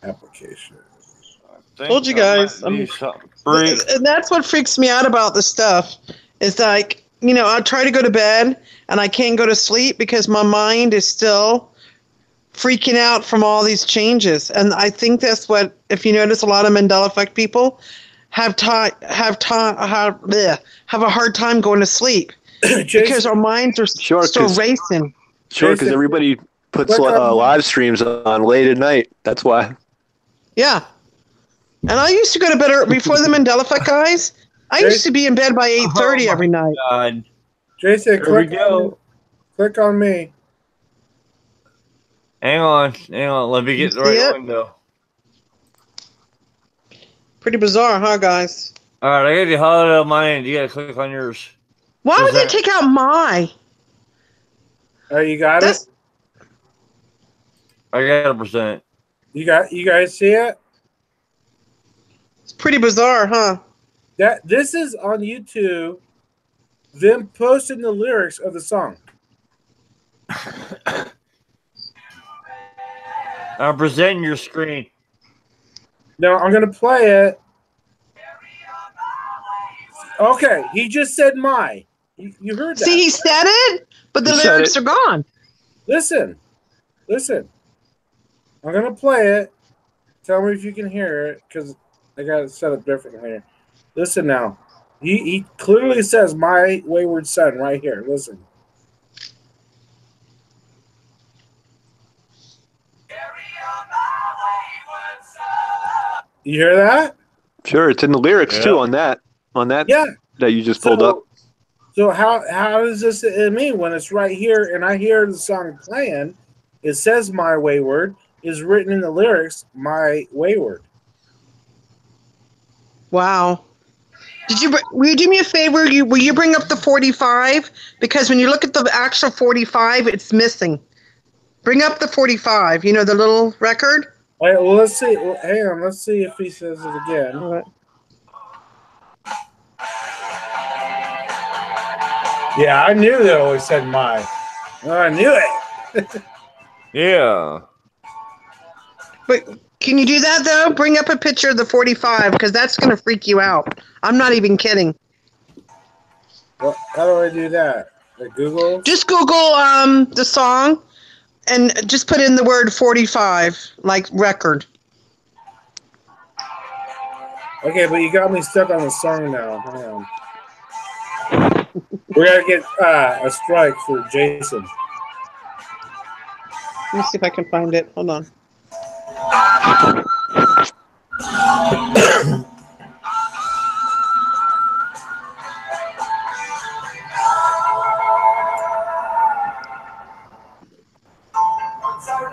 application. Told you guys. And that's what freaks me out about this stuff. It's like, I try to go to bed and I can't go to sleep because my mind is still freaking out from all these changes. And I think that's what, if you notice, a lot of Mandela effect people have a hard time going to sleep because our minds are still racing. Sure, because everybody puts live streams on late at night. That's why. Yeah. And I used to go to bed before the Mandela effect, guys. I used to be in bed by 8:30 every night. God. Jason, Here we go. Click on me. Hang on. Let me get the right window. Pretty bizarre, huh, guys? All right, I got the holiday on my end. You got to click on yours. Why would they take out my? You got it? I got a percent. You guys see it? It's pretty bizarre, huh? This is on YouTube. Them posting the lyrics of the song. I'm presenting your screen. No, I'm gonna play it. Okay, he just said "my." You heard that? See, he said it, but the lyrics are gone. Listen. I'm gonna play it. Tell me if you can hear it, because I got it set up differently here. Listen now. He clearly says "My Wayward Son" right here. Listen. You hear that? Sure, it's in the lyrics too on that that you just pulled up. So how does this mean when it's right here and I hear the song playing? It says "My Wayward" is written in the lyrics "My Wayward." Wow. Will you do me a favor? Will you bring up the 45? Because when you look at the actual 45, it's missing. Bring up the 45. You know, the little record? All right, well, let's see. Well, hang on. Let's see if he says it again. All right. Yeah, I knew they always said "my." I knew it. Yeah. But can you do that, though? Bring up a picture of the 45, because that's going to freak you out. I'm not even kidding. Well, how do I do that? Like Google? Just Google the song and just put in the word 45, like record. Okay, but you got me stuck on the song now. Hang on. We're going to get a strike for Jason. Let me see if I can find it. Hold on.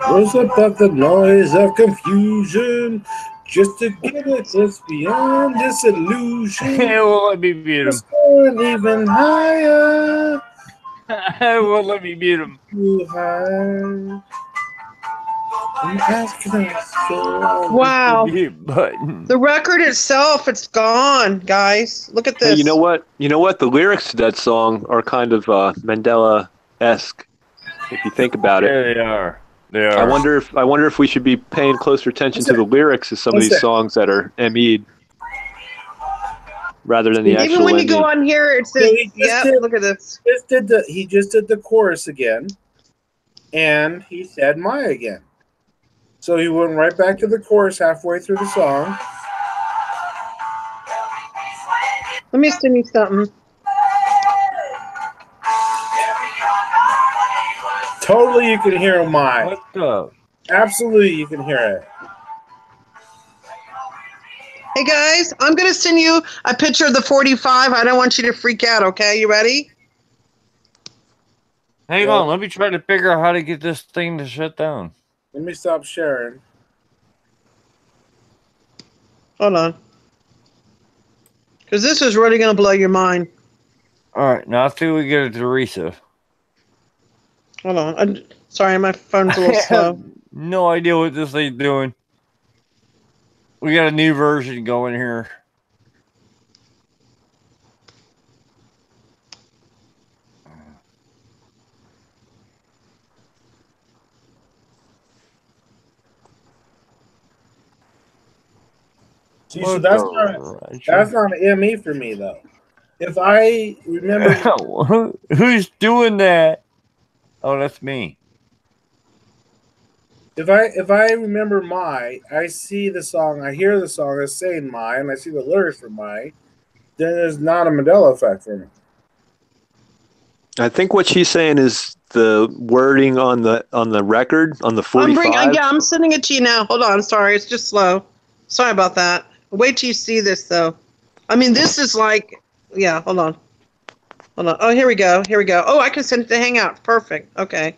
What's about the noise of confusion? Just to get it, it's beyond this illusion. It won't let me mute him. Going even higher. It won't let me mute him. Too high. I'm asking her so. Wow. Mute button. The record itself, it's gone, guys. Look at Hey, this. you know what? You know what? The lyrics to that song are kind of Mandela-esque, if you think about it. Yeah, they are. They are. I wonder if we should be paying closer attention to the lyrics of some of these songs that are ME'd rather than the actual Even when you go ending. on here, it says, look at this. He just did the chorus again, and he said "my" again. So he went right back to the chorus halfway through the song. Let me send you something. Totally, you can hear "my." What the? Absolutely, you can hear it. Hey, guys, I'm going to send you a picture of the 45. I don't want you to freak out, okay? You ready? Hang on. Let me try to figure out how to get this thing to shut down. Let me stop sharing. Hold on. Because this is really going to blow your mind. All right. Now I think we get a Teresa. Hold on. Sorry, my phone's a little I slow. have no idea what this thing's doing. We got a new version going here. See, so that's not an ME for me though. If I remember, who's doing that? Oh, that's me. if I remember "my," I see the song, I hear the song as saying "my," and I see the lyrics for "my," then there's not a Mandela effect for me. I think what she's saying is the wording on the record on the 45. I'm sending it to you now. Hold on. Sorry, it's just slow. Sorry about that. Wait till you see this, though. I mean, this is like, yeah. Hold on. Oh, here we go. Oh, I can send it to Hangout. Perfect. Okay.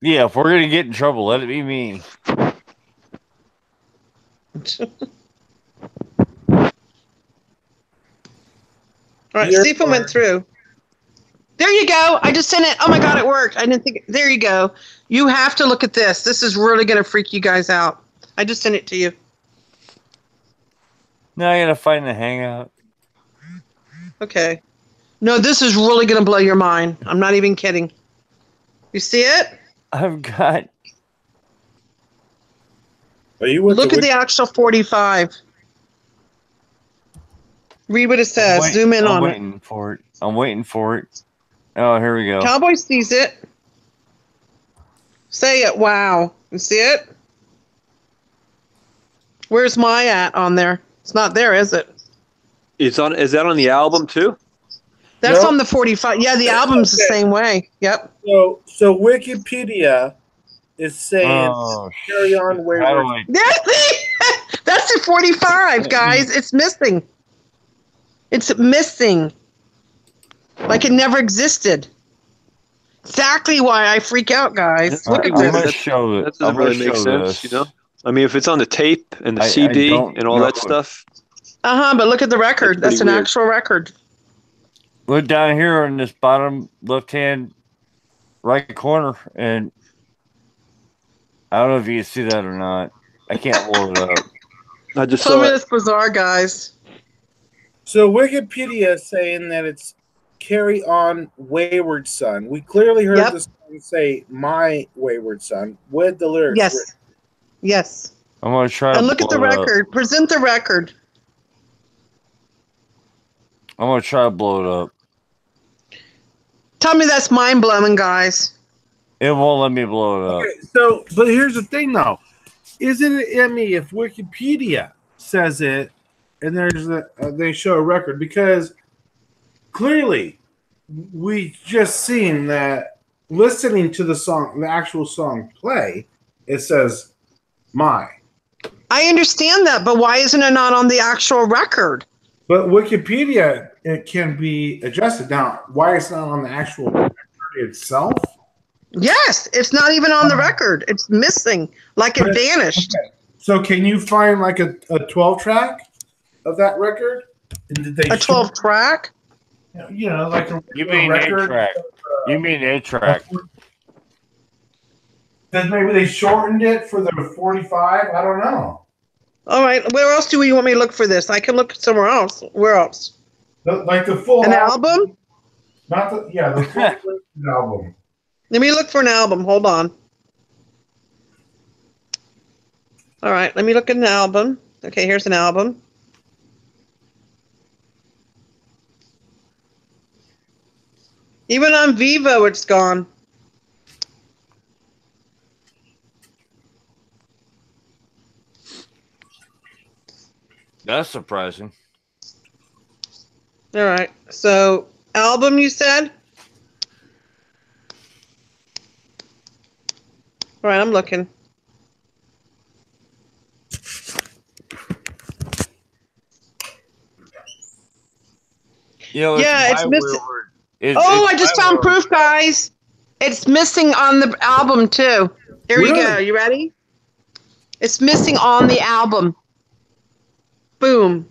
Yeah, if we're gonna get in trouble, let it be me. All right, see if it went through. There you go. I just sent it. Oh my God, it worked. I didn't think. There you go. You have to look at this. This is really going to freak you guys out. I just sent it to you. Now I gotta find the Hangout. Okay. No, this is really going to blow your mind. I'm not even kidding. You see it? I've got. Look at the actual 45. Read what it says. Zoom in on it. I'm waiting for it. Oh, here we go. Cowboy sees it. Say it. Wow. You see it? Where's my at on there? It's not there, is it? Is that on the album too? That's on the 45. Yeah, the album's the same way. Yep. So Wikipedia is saying "Carry On Wayward." That's the 45, guys. It's missing. It's missing. Like it never existed. Exactly why I freak out, guys. Look at this. That doesn't really make sense, you know? I mean, if it's on the tape and the CD and all that stuff. But look at the record. That's an actual record. Look down here in this bottom left-hand right corner, and I don't know if you can see that or not. I can't blow it up. I just saw it. It's bizarre, guys. So Wikipedia is saying that it's "Carry On Wayward Son." We clearly heard the song say "My Wayward Son" with the lyrics. Yes. Written. Yes. I'm going to try and look at the record. Present the record. I'm going to try to blow it up. Tell me that's mind-blowing, guys. It won't let me blow it up. Okay, but here's the thing, though. Isn't it ME if Wikipedia says it and they show a record? Because clearly we just seen that listening to the song, the actual song play, it says "my." I understand that, but why isn't it not on the actual record? But Wikipedia, it can be adjusted. Now, why it's not on the actual record itself? Yes, it's not even on the record. It's missing, like it vanished. Okay. So can you find like a 12 track of that record? Did they A 12 track? like a You mean record? 8-track. You mean 8-track. Then maybe they shortened it for the 45. I don't know. All right. Where else do you want me to look for this? I can look somewhere else. Where else? Like the full An album? Not the full album. Let me look for an album. Hold on. All right. Let me look at an album. Okay, here's an album. Even on Vivo, it's gone. That's surprising. All right. So, album, you said? All right, I'm looking. Yeah, it's missing. I just found proof, guys. It's missing on the album, too. Here you go. You ready? It's missing on the album. Boom.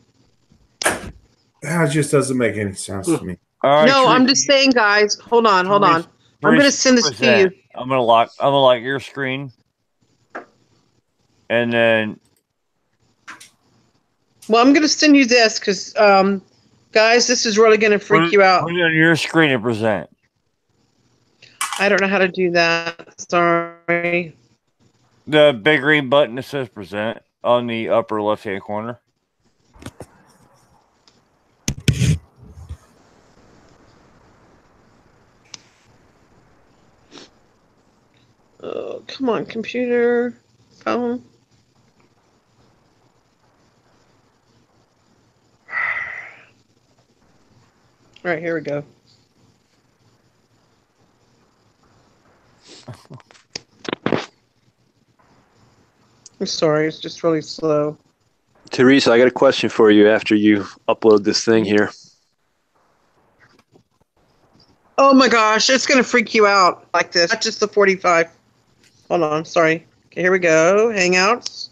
That just doesn't make any sense to me. All right, No, I'm just saying, guys. Hold on. I'm going to send this to you. I'm gonna lock your screen, and then. Well, I'm going to send you this because, guys, this is really going to freak you out. Put it on your screen and present. I don't know how to do that. Sorry. The big green button that says present on the upper left-hand corner. Oh, come on, computer, phone. All right, here we go. I'm sorry, it's just really slow. Teresa, I got a question for you after you upload this thing here. Oh my gosh, it's going to freak you out like this. Not just the 45. Hold on, sorry. Okay, here we go. Hangouts.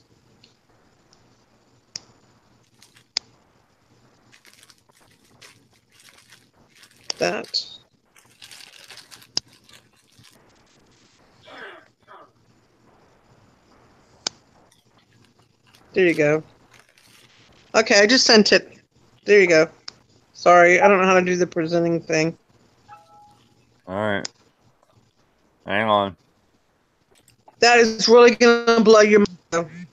That. There you go. Okay, I just sent it. There you go. Sorry, I don't know how to do the presenting thing. All right. Hang on. That is really going to blow your mind.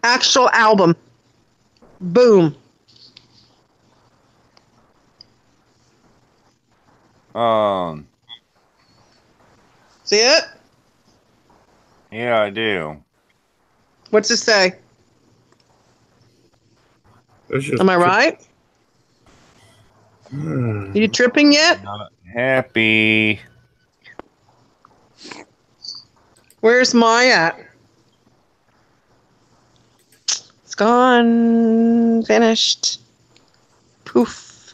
Actual album. Boom. See it? Yeah, I do. What's it say? Am I right? Are you tripping yet? Not happy. Where's my at? It's gone. Finished. Poof.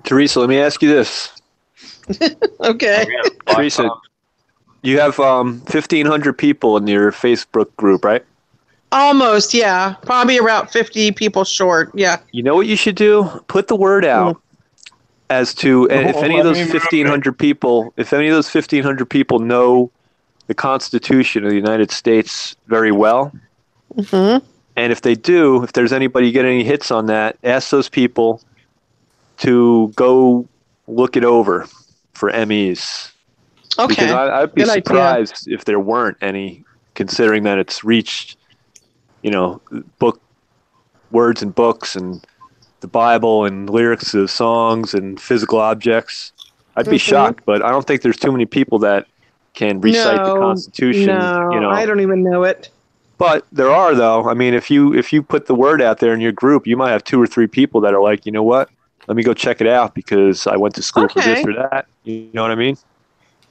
Teresa, let me ask you this. Okay. Teresa, you have 1,500 people in your Facebook group, right? Almost, yeah. Probably around 50 people short. Yeah. You know what you should do? Put the word out as to if any of those 1,500 people, know the Constitution of the United States very well, and if they do, if there's anybody get any hits on that, ask those people to go look it over for MEs. Okay. Because I'd be Good surprised if there weren't any, considering that it's reached, book words and books and the Bible and lyrics of songs and physical objects. I'd be shocked, but I don't think there's too many people that can recite the Constitution. No, I don't even know it. But there are, though. I mean, if you put the word out there in your group, you might have 2 or 3 people that are like, you know what? Let me go check it out because I went to school for this or that. You know what I mean?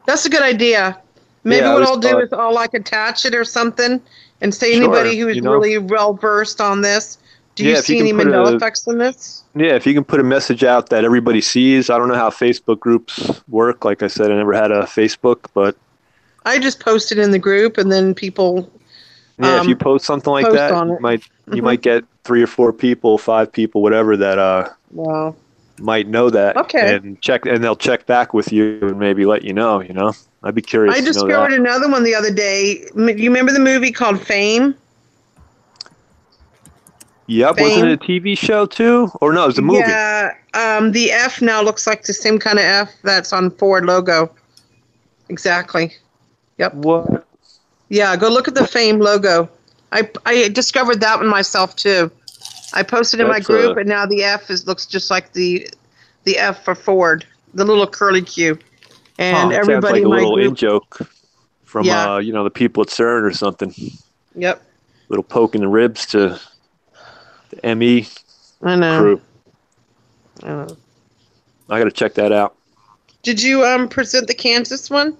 That's a good idea. Maybe what I'll do is I'll attach it or something and say anybody who is really well versed on this. Do you see any Mandela effects in this? Yeah, if you can put a message out that everybody sees. I don't know how Facebook groups work. Like I said, I never had a Facebook, but I just posted in the group and then people Yeah, if you post something like post that, on you it. might Mhm. get 3 or 4 people, 5 people, whatever that Wow. might know that Okay. and they'll check back with you and maybe let you know. I'd be I curious to know discovered that. another one the other day. You remember the movie called Fame? Yep, wasn't it a Fame? TV show too, or no? It was a movie. Yeah. The F now looks like the same kind of F that's on Ford logo. Exactly. Yep. What? Yeah, go look at the Fame logo. I discovered that one myself too. I posted in my That's group, and now the F looks just like the F for Ford, the little curly Q. And That sounds everybody like a in my little in group, joke from yeah, the people at CERN or something. yep, Little poke in the ribs to the ME I know. crew. I know. I got to check that out. Did you present the Kansas one?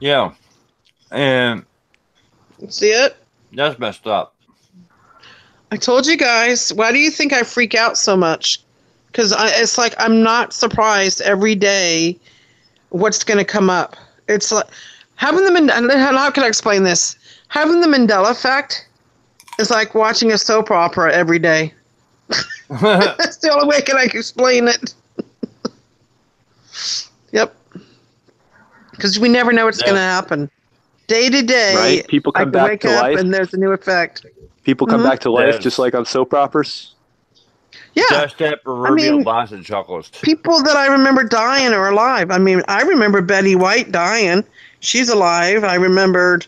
Yeah. And See it? that's messed up. I told you guys. Why do you think I freak out so much? Because it's like I'm not surprised every day what's going to come up. It's like having how can I explain this? Having the Mandela effect is like watching a soap opera every day. That's the only way I can explain it. Yep. Because we never know what's going to happen. Day to day, Right? People I come can back wake to up life. and there's a new effect. People come back to life Yes. just like on soap operas. Yeah. Just that proverbial box of chocolates. People that I remember dying are alive. I mean, I remember Betty White dying. She's alive. I remembered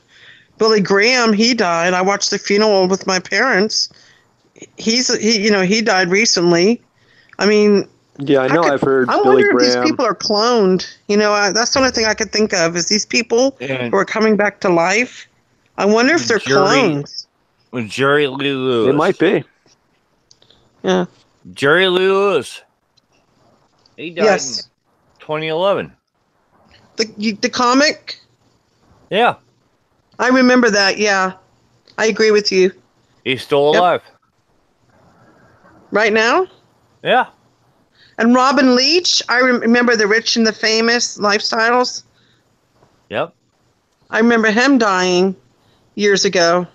Billy Graham. He died. I watched the funeral with my parents. He died recently. I mean, Yeah, I know. I've heard I Billy wonder if these Graham. people are cloned. That's the only thing I could think of is these people And who are coming back to life. I wonder if they're clones. With Jerry Lee Lewis. It might be. Yeah. Jerry Lee Lewis. He died Yes. in 2011. The comic. Yeah. I remember that. Yeah, I agree with you. He's still Yep. alive. Right now. Yeah. And Robin Leach, I remember the Rich and the Famous lifestyles. Yep. I remember him dying years ago.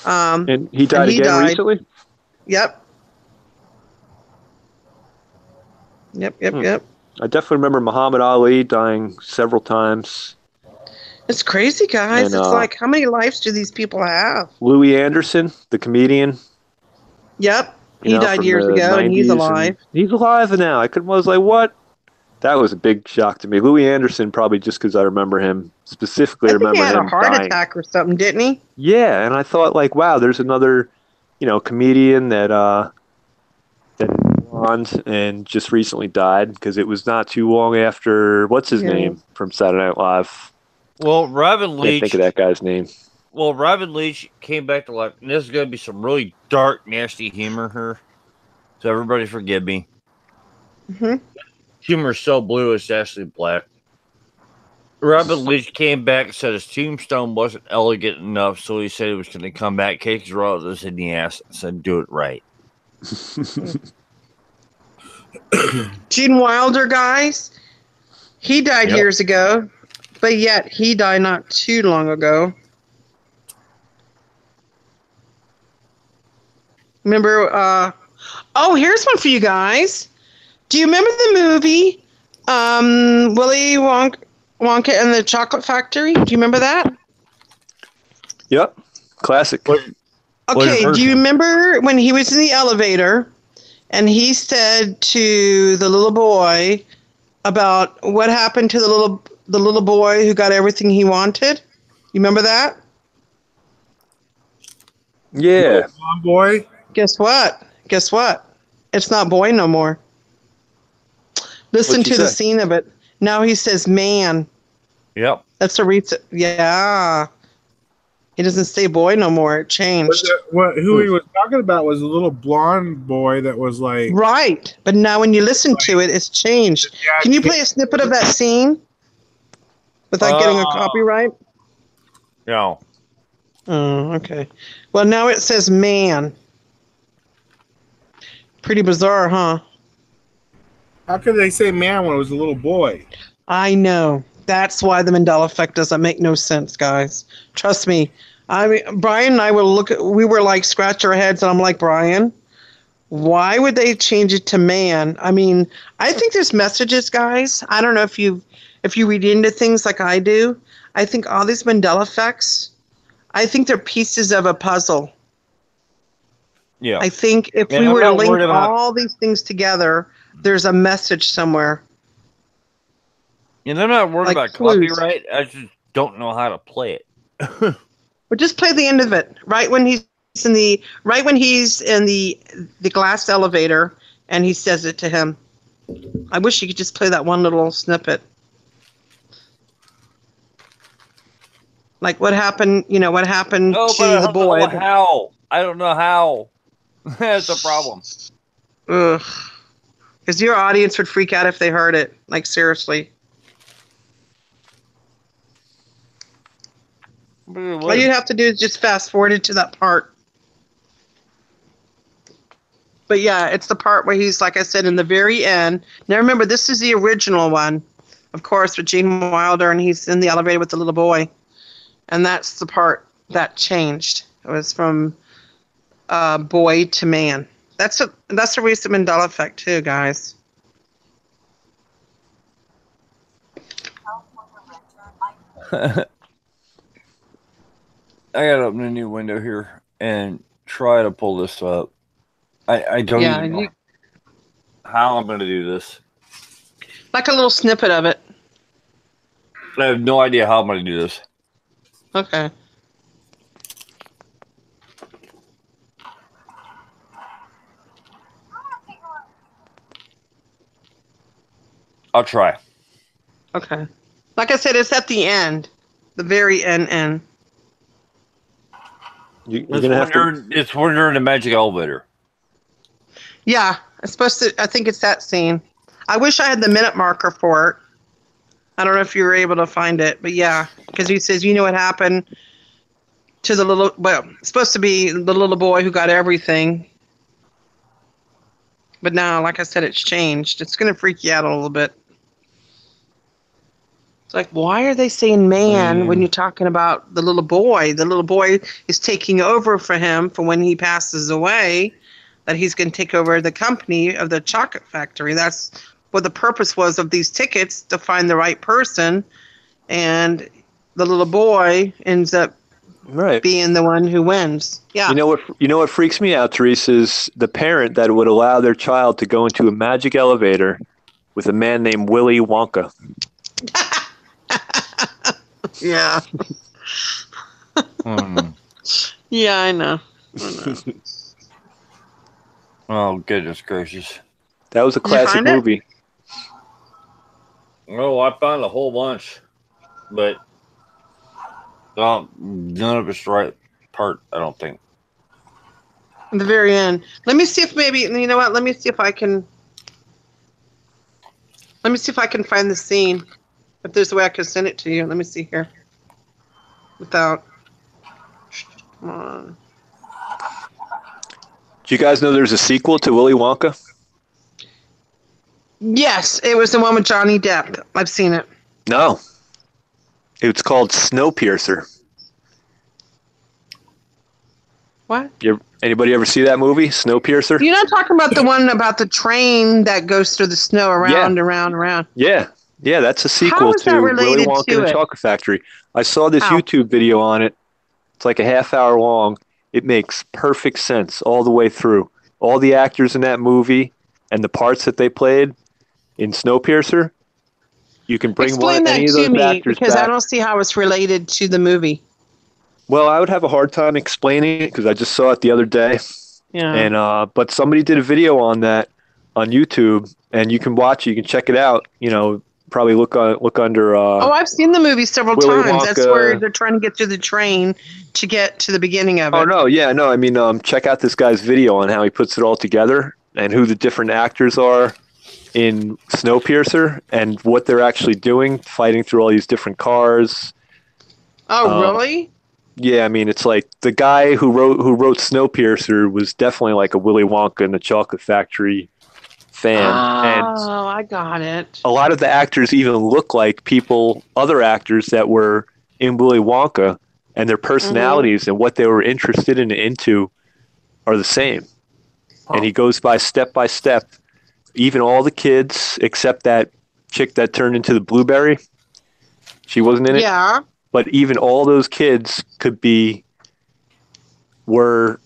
And he died again recently? Yep. Yep. I definitely remember Muhammad Ali dying several times. It's crazy, guys. And, It's like, how many lives do these people have? Louis Anderson, the comedian. Yep. He died from years the ago, and he's 90s, alive. He's alive now. I was like, what? That was a big shock to me. Louis Anderson, probably just because I remember him specifically. I think he had him a heart dying. attack or something, didn't he? Yeah, and I thought, like, wow, there's another, comedian that blonde and just recently died because it was not too long after what's his name from Saturday Night Live. Well, Robin Leach. Can't think of that guy's name. Well, Robin Leach came back to life. And this is going to be some really dark, nasty humor here. So everybody forgive me. Mm-hmm. Humor's so blue, it's actually black. Robin Leach came back and said his tombstone wasn't elegant enough, so he said he was going to come back, kick his relatives in the ass, and said, do it right. Gene Wilder, guys, he died years ago, but yet he died not too long ago. Remember, here's one for you guys. Do you remember the movie Willy Wonka and the Chocolate Factory? Do you remember that? Yep. Classic. Okay, do you remember when he was in the elevator and he said to the little boy about what happened to the little boy who got everything he wanted? You remember that? Yeah. Boy. Guess what? It's not boy no more. Listen What'd he to the say? scene of it. Now he says man. Yep. That's a reason. Yeah. He doesn't say boy no more. It changed. Who he was talking about was a little blonde boy that was like... Right. But now when you listen to it, it's changed. Can you play a snippet of that scene without getting a copyright? No. Oh, okay. Well, now it says man. Pretty bizarre, huh? How could they say man when it was a little boy? I know. That's why the Mandela effect doesn't make no sense, guys. Trust me. I mean, Brian and I we were like scratch our heads, and I'm like, Brian, why would they change it to man? I mean, I think there's messages, guys. I don't know if you read into things like I do. I think all these Mandela effects, I think they're pieces of a puzzle. Yeah. I think if Yeah, we I'm were to not link worried about- all these things together, there's a message somewhere. And I'm not worried Like about clues. copyright. I just don't know how to play it. But just play the end of it, right when he's in the glass elevator, and he says it to him. I wish you could just play that one little snippet. Like what happened? You know what happened No, to but I the don't boy? know how. I don't know how. That's the problem. Ugh. Because your audience would freak out if they heard it. Like seriously. All you'd have to do is just fast forward it to that part. But yeah, it's the part where he's, like I said, in the very end. Now remember, this is the original one, of course, with Gene Wilder, and he's in the elevator with the little boy. And that's the part that changed. It was from boy to man. That's a recent Mandela effect too, guys. I gotta open a new window here and try to pull this up. I don't even know how I'm gonna do this. Like a little snippet of it. I have no idea how I'm gonna do this. Okay. I'll try. Okay. Like I said, it's at the end. The very end. You're gonna have to. It's when you're in the magic elevator. Yeah, it's supposed to. I think it's that scene. I wish I had the minute marker for it. I don't know if you were able to find it, but yeah, because he says, you know what happened to the little. Well, it's supposed to be the little boy who got everything, but now, like I said, it's changed. It's gonna freak you out a little bit. It's like, why are they saying man when you're talking about the little boy? The little boy is taking over for him for when he passes away, that he's going to take over the company of the chocolate factory. That's what the purpose was of these tickets, to find the right person. And the little boy ends up being the one who wins. Yeah. You know what freaks me out, Teresa, is the parent that would allow their child to go into a magic elevator with a man named Willy Wonka. Yeah. Yeah, I know. Oh, goodness gracious. That was a classic movie. Oh, I found a whole bunch. But none of it's the right part, I don't think. At the very end. Let me see if maybe, you know what? Let me see if I can find the scene. If there's a way I can send it to you. Let me see here. Without. Come on. Do you guys know there's a sequel to Willy Wonka? Yes, it was the one with Johnny Depp. I've seen it. No. It's called Snowpiercer. What? Anybody ever see that movie, Snowpiercer? You're not talking about the one about the train that goes through the snow around. Yeah, that's a sequel How is to that Willy related Wonka to and the it? Chocolate Factory. I saw this How? YouTube video on it. It's like a half hour long. It makes perfect sense all the way through. All the actors in that movie and the parts that they played in Snowpiercer, you can bring Explain any that of to those me, actors because back. I don't see how it's related to the movie. Well, I would have a hard time explaining it because I just saw it the other day. Yeah. And but somebody did a video on that on YouTube, and you can watch it. You can check it out. You know, probably look under. Oh, I've seen the movie several Willy times. That's Wonka. where they're trying to get to the train to get to the beginning of it. Oh no, yeah, no. I mean, check out this guy's video on how he puts it all together and who the different actors are in Snowpiercer and what they're actually doing, fighting through all these different cars. Oh, really? Yeah, I mean, it's like the guy who wrote Snowpiercer was definitely like a Willy Wonka and the Chocolate Factory fan. Oh, I got it. A lot of the actors even look like other actors that were in Willy Wonka, and their personalities and what they were interested in and into are the same. And he goes by step, even all the kids except that chick that turned into the blueberry. She wasn't in it. Yeah. But even all those kids were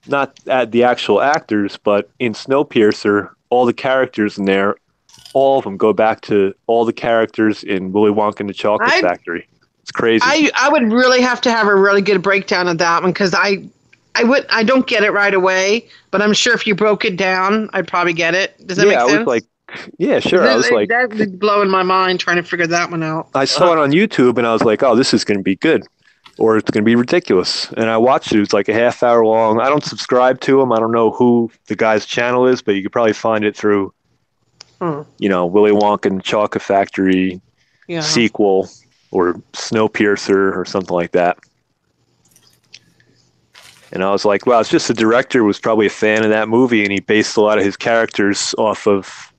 not the actual actors, but in Snowpiercer, all the characters in there, all of them go back to all the characters in Willy Wonka and the Chocolate Factory. It's crazy. I would really have to have a really good breakdown of that one because I don't get it right away, but I'm sure if you broke it down, I'd probably get it. Does that make sense? I was like, yeah, sure. I was like, that's blowing my mind trying to figure that one out. I saw it on YouTube and I was like, oh, this is going to be good, or it's going to be ridiculous. And I watched it. It was like a half-hour long. I don't subscribe to him. I don't know who the guy's channel is, but you could probably find it through, Willy Wonka and the Chocolate Factory sequel or Snowpiercer or something like that. And I was like, wow, it's just the director was probably a fan of that movie, and he based a lot of his characters off of,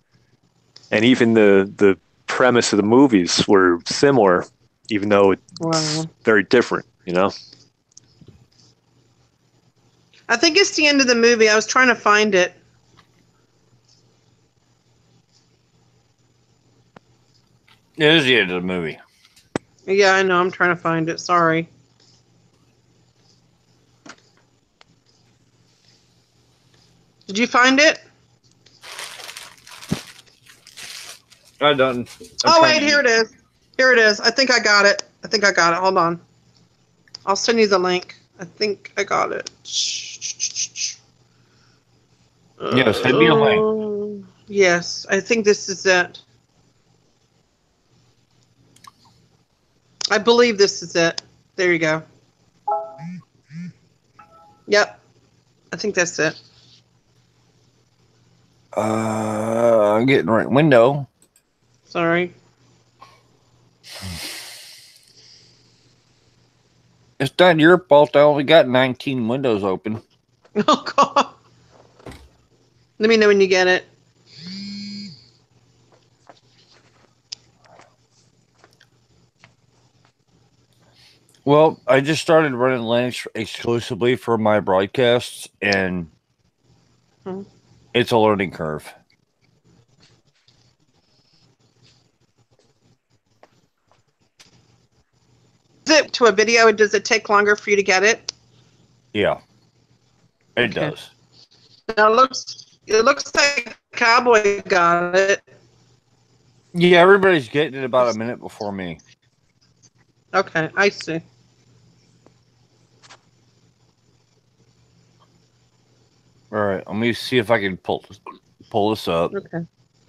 and even the premise of the movies were similar, even though it's very different, I think it's the end of the movie. I was trying to find it. It is the end of the movie. Yeah, I know. I'm trying to find it. Sorry. Did you find it? I done. Oh, wait, here it is. Here it is. I think I got it. Hold on. I'll send you the link. I think I got it. Yes, send me a link. Yes, I think this is it. I believe this is it. There you go. Yep. I think that's it. I'm getting the right window. Sorry. It's not your fault. I only got 19 windows open. Oh, God. Let me know when you get it. Well, I just started running Lynch exclusively for my broadcasts, and it's a learning curve. Is it to a video? Does it take longer for you to get it? Yeah, it does. Now it looks like Cowboy got it. Yeah, everybody's getting it about a minute before me. Okay, I see. All right, let me see if I can pull this up. Okay.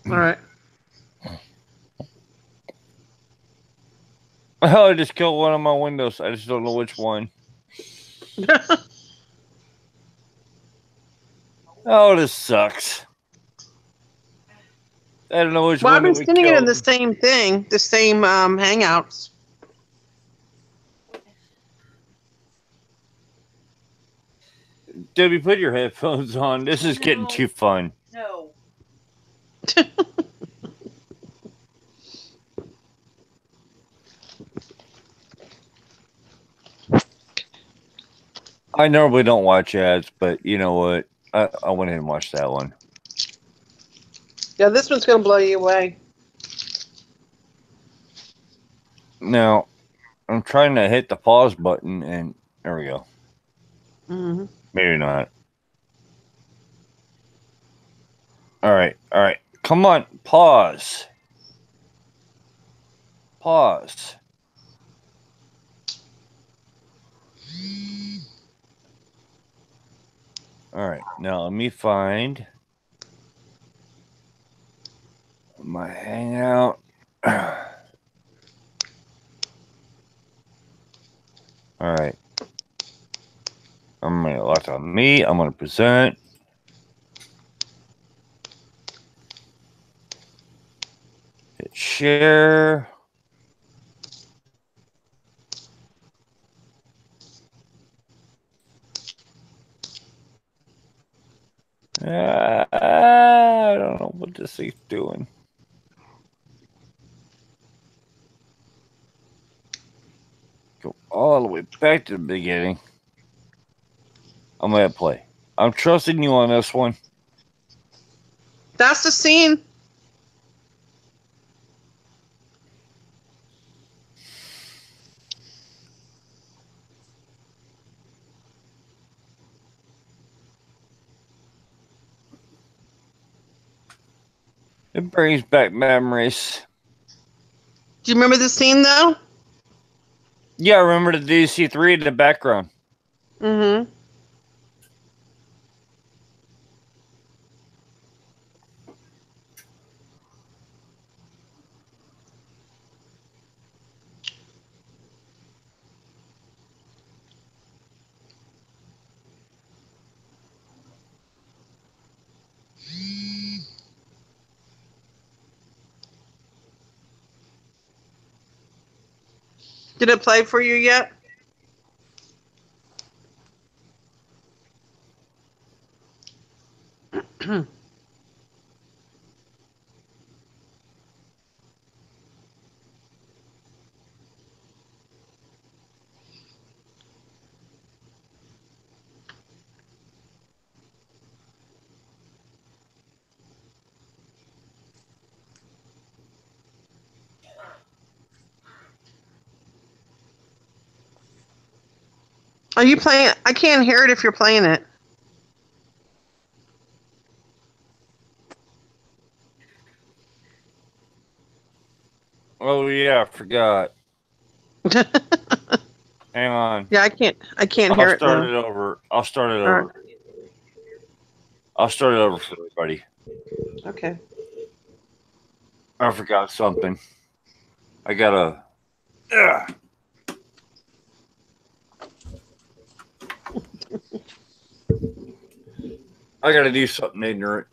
All right. Oh, I just killed one of my windows. I just don't know which one. Oh, this sucks. I don't know which one. Well, I've been sending it in the same thing, the same Hangouts. Debbie, put your headphones on. This is getting too fun. No. I normally don't watch ads, but you know what? I went ahead and watched that one. Yeah, this one's going to blow you away. Now, I'm trying to hit the pause button, and there we go. Mm-hmm. Maybe not. All right. Come on, pause. Pause. All right, now let me find my Hangout. All right. I'm going to lock on me. I'm going to present. Hit share. I don't know what this thing's doing. Go all the way way back to the beginning. I'm going to play. I'm trusting you on this one. That's the scene. It brings back memories. Do you remember the scene though? Yeah, I remember the DC-3 in the background. Mm-hmm. Did it play for you yet? Are you playing? I can't hear it if you're playing it. Oh, yeah, I forgot. Hang on. Yeah, I can't hear it I'll now. start it All over. right. I'll start it over for everybody. Okay. I forgot something. I gotta. I gotta do something ignorant.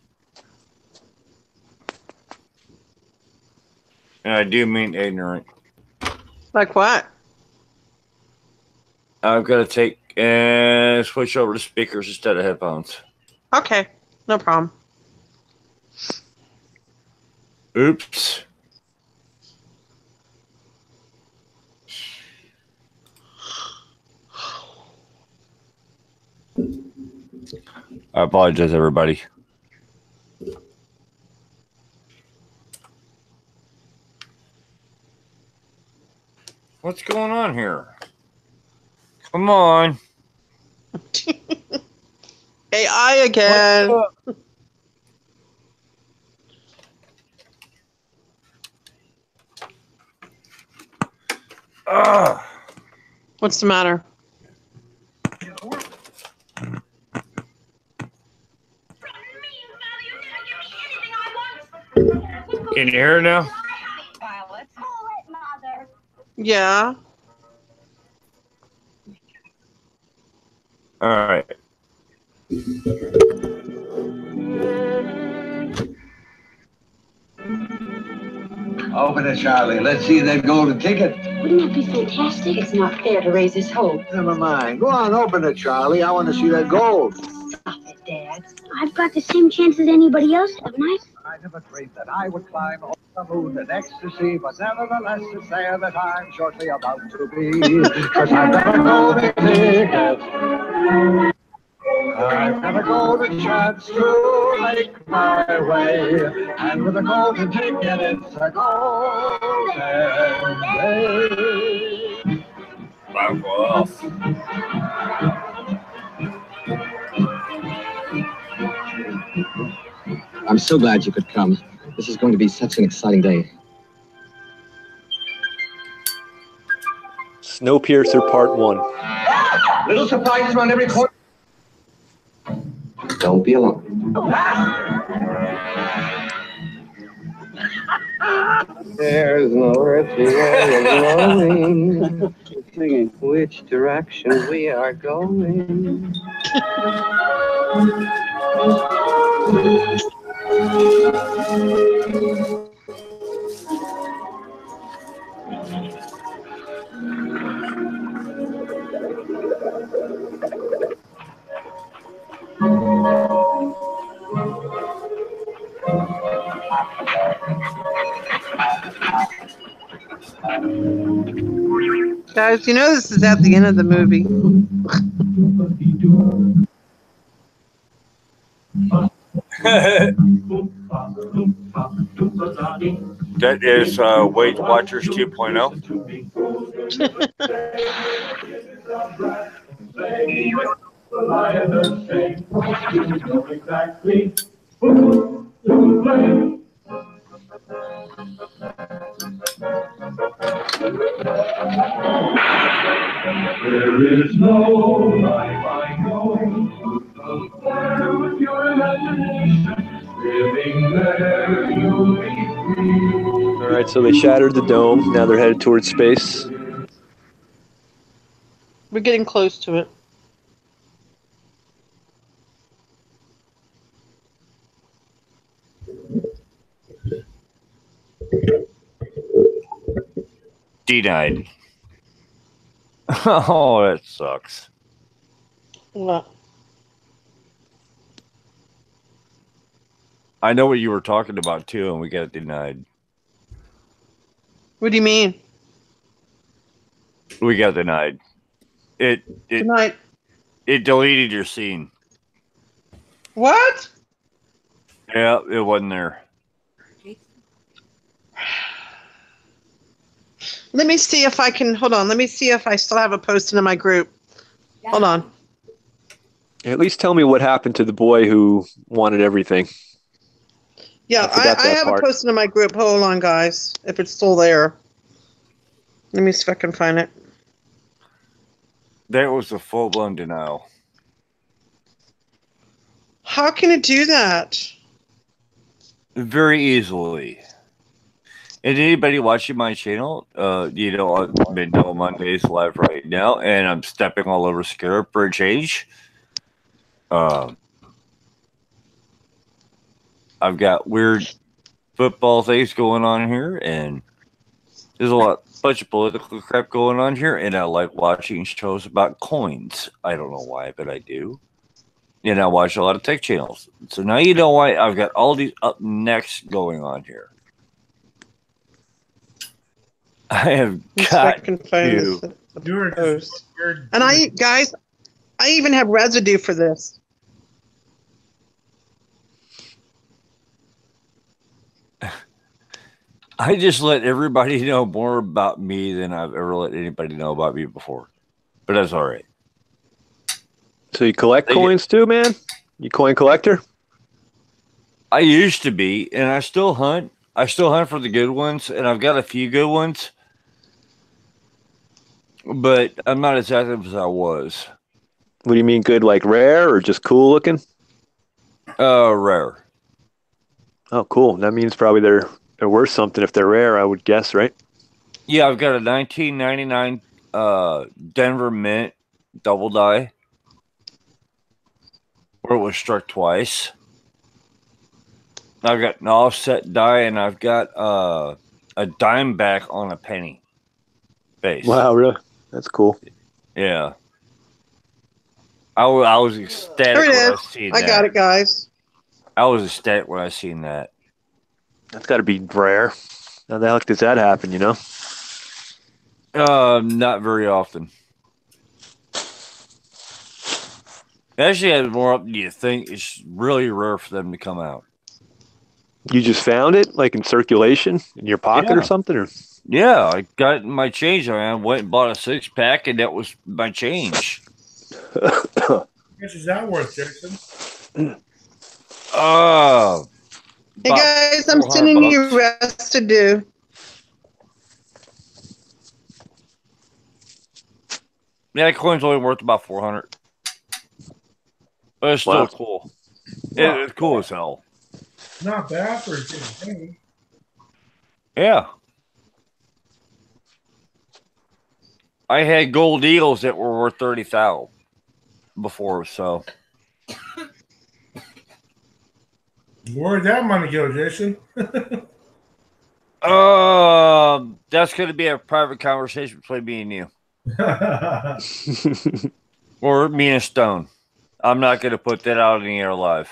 And I do mean ignorant. Like what? I've got to take and switch over to speakers instead of headphones. Okay, no problem. Oops. I apologize, everybody. What's going on here? Come on. AI again. What's the matter? Can you hear it now? Yeah. All right. Open it, Charlie. Let's see that golden ticket. Wouldn't that be fantastic? It's not fair to raise his hope. Never mind. Go on, open it, Charlie. I want to see that gold. Stop it, Dad. I've got the same chance as anybody else, haven't I? I never dreamed that I would climb over the moon in ecstasy, but nevertheless it's there that I'm shortly about to be. Cause I've got a golden ticket. I've got a golden chance to make my way. And with a golden ticket, it's a golden day. Back off. I'm so glad you could come. This is going to be such an exciting day. Snowpiercer Part 1. Little surprises around every corner. Don't be alarmed. There's no earthly way of knowing which direction we are going. Guys, you know this is at the end of the movie. That is Weight Watchers 2.0. There is no life I know there with your imagination. Living there, you'll be free. All right, so they shattered the dome. Now they're headed towards space. We're getting close to it. Denied. Oh, that sucks. What? I know what you were talking about too, and we got denied. What do you mean? We got denied. It Tonight. it deleted your scene. What? Yeah, it wasn't there. Let me see if I can. Hold on. Let me see if I still have a posting in my group. Hold on. At least tell me what happened to the boy who wanted everything. Yeah, I have a posting in my group. Hold on, guys. If it's still there. Let me see if I can find it. That was a full-blown denial. How can it do that? Very easily. And anybody watching my channel, you know, I'm Mandela Mondays live right now, and I'm stepping all over Scarab for a change. I've got weird football things going on here, and there's a bunch of political crap going on here, and I like watching shows about coins. I don't know why, but I do. And I watch a lot of tech channels. So now you know why I've got all these up next going on here. I have got to. And guys, I even have residue for this. I just let everybody know more about me than I've ever let anybody know about me before. But that's all right. So you collect coins too, man? You coin collector? I used to be, and I still hunt. I still hunt for the good ones, and I've got a few good ones. But I'm not as active as I was. What do you mean good, like rare or just cool looking? Rare. Oh, cool. That means probably they're worth something if they're rare, I would guess, right? Yeah, I've got a 1999 Denver Mint double die where it was struck twice. I've got an offset die, and I've got a dime back on a penny base. Wow, really? That's cool. Yeah. I was ecstatic when I seen that. I got it, guys. I was ecstatic when I seen that. That's got to be rare. How the heck does that happen, you know? Not very often. Actually, has more up than you think. It's really rare for them to come out. You just found it, like in circulation in your pocket or something? Or? Yeah, I got my change. I went and bought a 6-pack, and that was my change. How much is that worth, Jason? Hey guys, I'm sending you residue. Yeah, that coin's only worth about 400. But it's still cool. It's cool as hell. Not bad for a good thing. Yeah. I had gold eagles that were worth 30,000 before, so. Where'd that money go, Jason? That's going to be a private conversation between me and you. Or me and Stone. I'm not going to put that out in the air live.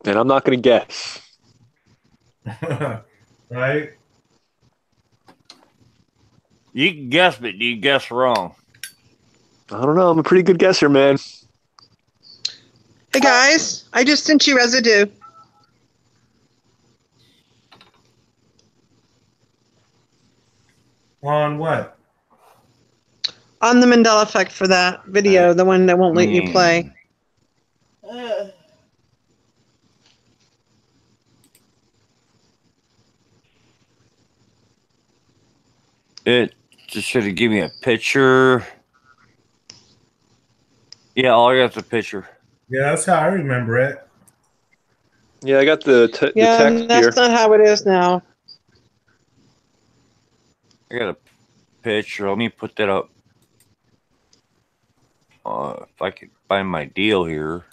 And I'm not going to guess. Right? You can guess, but you guess wrong. I don't know. I'm a pretty good guesser, man. Hey guys, I just sent you residue. On what? On the Mandela effect for that video, the one that won't let you play. It just should have given me a picture. Yeah, all I got is a picture. Yeah, that's how I remember it. Yeah, I got the Yeah, text here. that's not how it is now. I got a picture. Let me put that up. If I could find my deal here.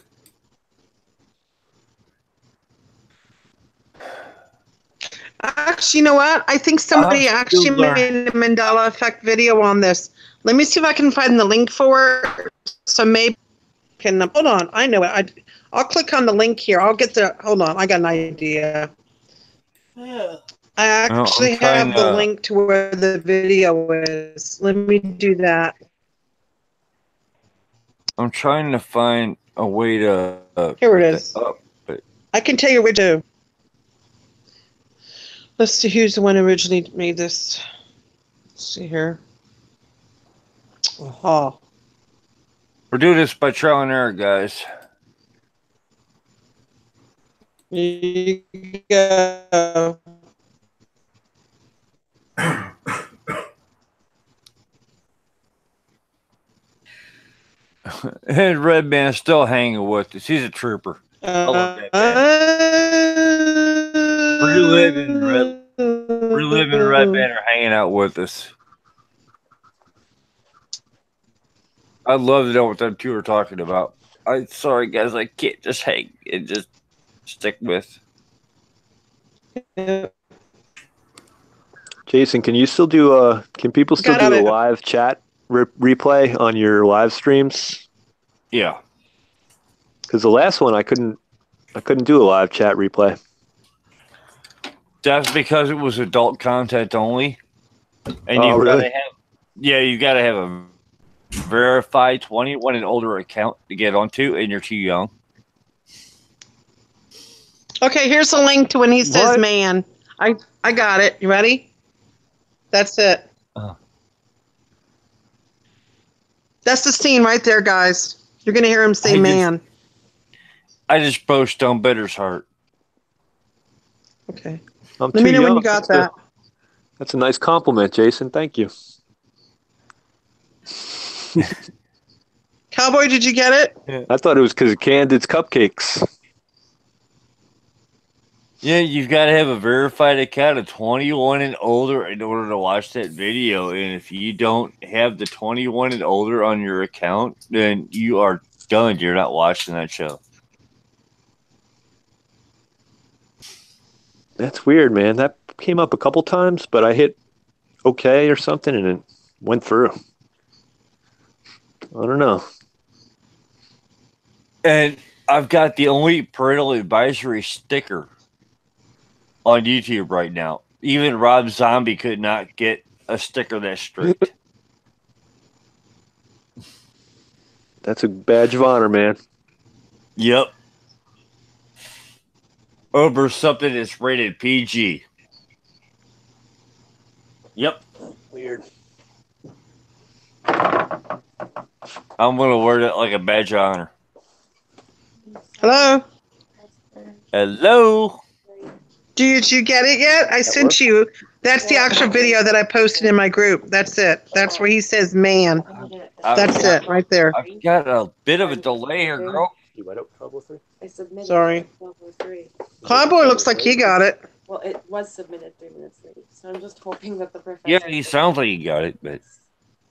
Actually, you know what? I think somebody actually made a Mandela effect video on this. Let me see if I can find the link for it. So maybe I can hold on. I know it. I'll click on the link here. I'll get the. Hold on. I got an idea. I actually have the link to where the video is. Let me do that. I'm trying to find a way to. Here it is. Up, but I can tell you where to. Let's see who's the one who originally made this. Let's see here. Oh. We're doing this by trial and error, guys. Here you go. And Red Band's still hanging with us. He's a trooper. Reliving Red Band are hanging out with us. I'd love to know what them two are talking about. I'm sorry, guys. I can't just hang and just stick with. Jason, can you still do? Can people still do a live chat replay on your live streams? Yeah. Because the last one I couldn't do a live chat replay. That's because it was adult content only, and you really? You got to have a verified 21 and older account to get onto, and you're too young. Okay, here's a link to when he says "man." I got it. You ready? That's it. That's the scene right there, guys. You're gonna hear him say "man." I just broke Stone Bitter's heart. Okay. Let me know when you got that. That's a nice compliment, Jason. Thank you. Cowboy, did you get it? Yeah. I thought it was because of Candid's cupcakes. Yeah, you've got to have a verified account of 21 and older in order to watch that video. And if you don't have the 21 and older on your account, then you are done. You're not watching that show. That's weird, man. That came up a couple times, but I hit OK or something, and it went through. I don't know. And I've got the only parental advisory sticker on YouTube right now. Even Rob Zombie could not get a sticker that strict. That's a badge of honor, man. Yep. Over something that's rated PG. Yep. Weird. I'm going to wear that like a badge of honor. Hello? Hello? Did you get it yet? I sent you. That's the actual video that I posted in my group. That's it. That's where he says "man." That's it right there. I've got a bit of a delay here, girl. Sorry. Cowboy looks like he got it. Well, it was submitted 3 minutes late, so I'm just hoping that the professor... Yeah, he sounds like he got it, but...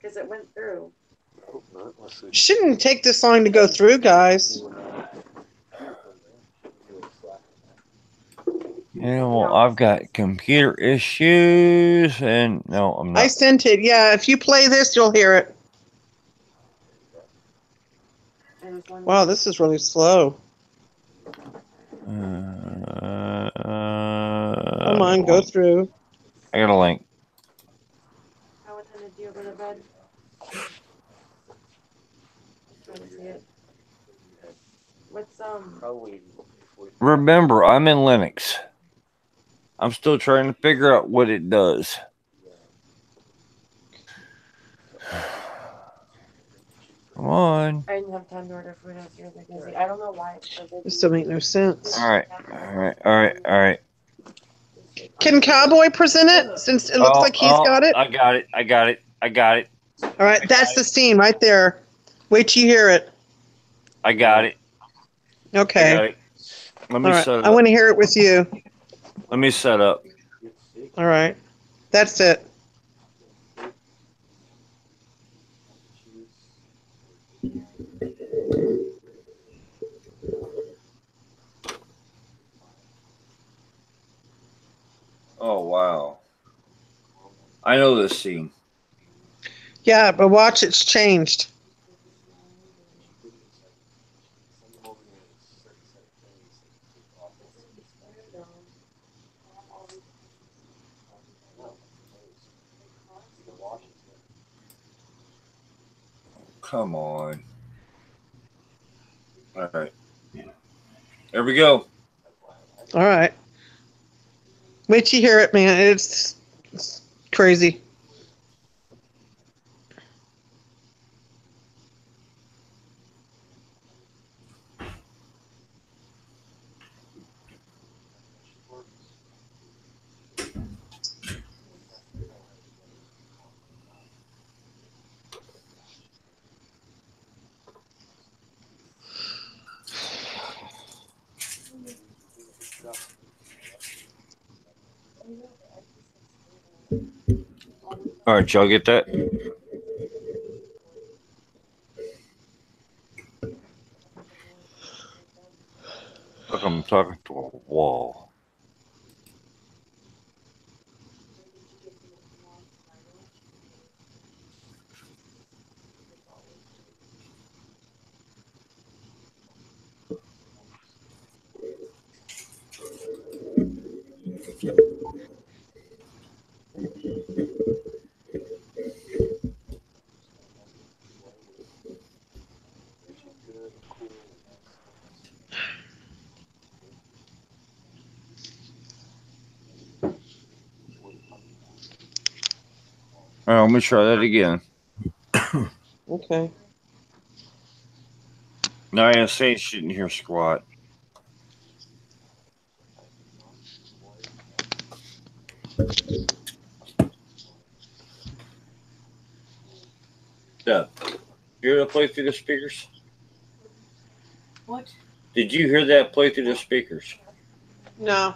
Because it went through. Shouldn't take this long to go through, guys. Yeah, well, I've got computer issues, and no, I'm not. I sent it. Yeah, if you play this, you'll hear it. Wow, this is really slow. Come on, go through. I got a link. How attended Remember, I'm in Linux. I'm still trying to figure out what it does. Come on. I didn't have time to order food. I was really busy. I don't know why it's so busy. This don't make no sense. All right. Can Cowboy present it since it looks like he's got it? I got it. All right, that's the scene right there. Wait till you hear it. I got it. Okay. Let me set up. I want to hear it with you. Let me set up. All right. That's it. Oh, wow. I know this scene. Yeah, but watch, it's changed. Come on. All right. There we go. All right. Wait till you hear it, man. It's crazy. All right, y'all get that? Look, I'm talking to a wall. All right, let me try that again. Okay. Now I ain't saying shit in here, squat. Yeah. You hear that play through the speakers? What? Did you hear that play through the speakers? No.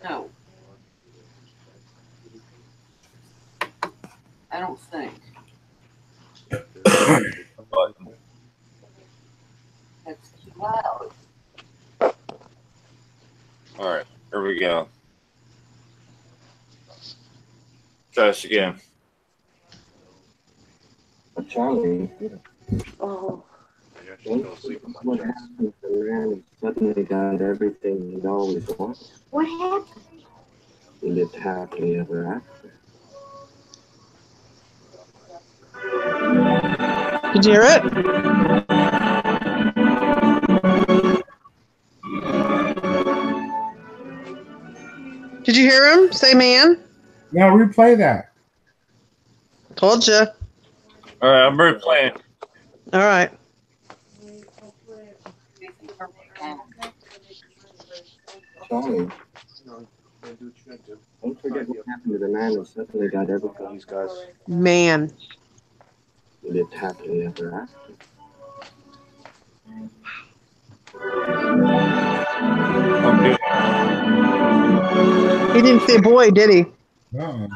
No. I don't think. That's too loud. All right, here we go. Try this again. Charlie, Oh. what happened to the man who suddenly got everything he'd always wanted? What happened? He lived happily ever after. Did you hear it? Did you hear him say man? Now replay that. Told you. All right, I'm replaying. All right. Charlie, don't forget what happened to the man who suddenly got everything. These guys. Man. He lived happily ever after. He didn't say boy, did he? Uh-uh.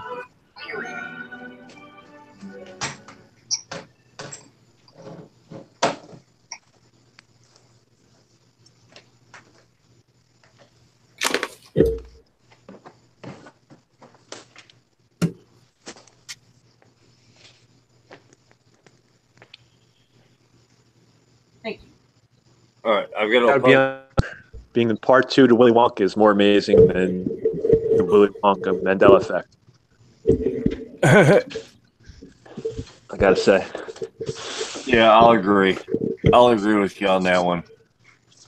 Thank you. All right, I've got Gotta be honest, being in part 2 to Willy Wonka is more amazing than the Willy Wonka Mandela effect. I gotta say. Yeah, I'll agree. I'll agree with you on that one.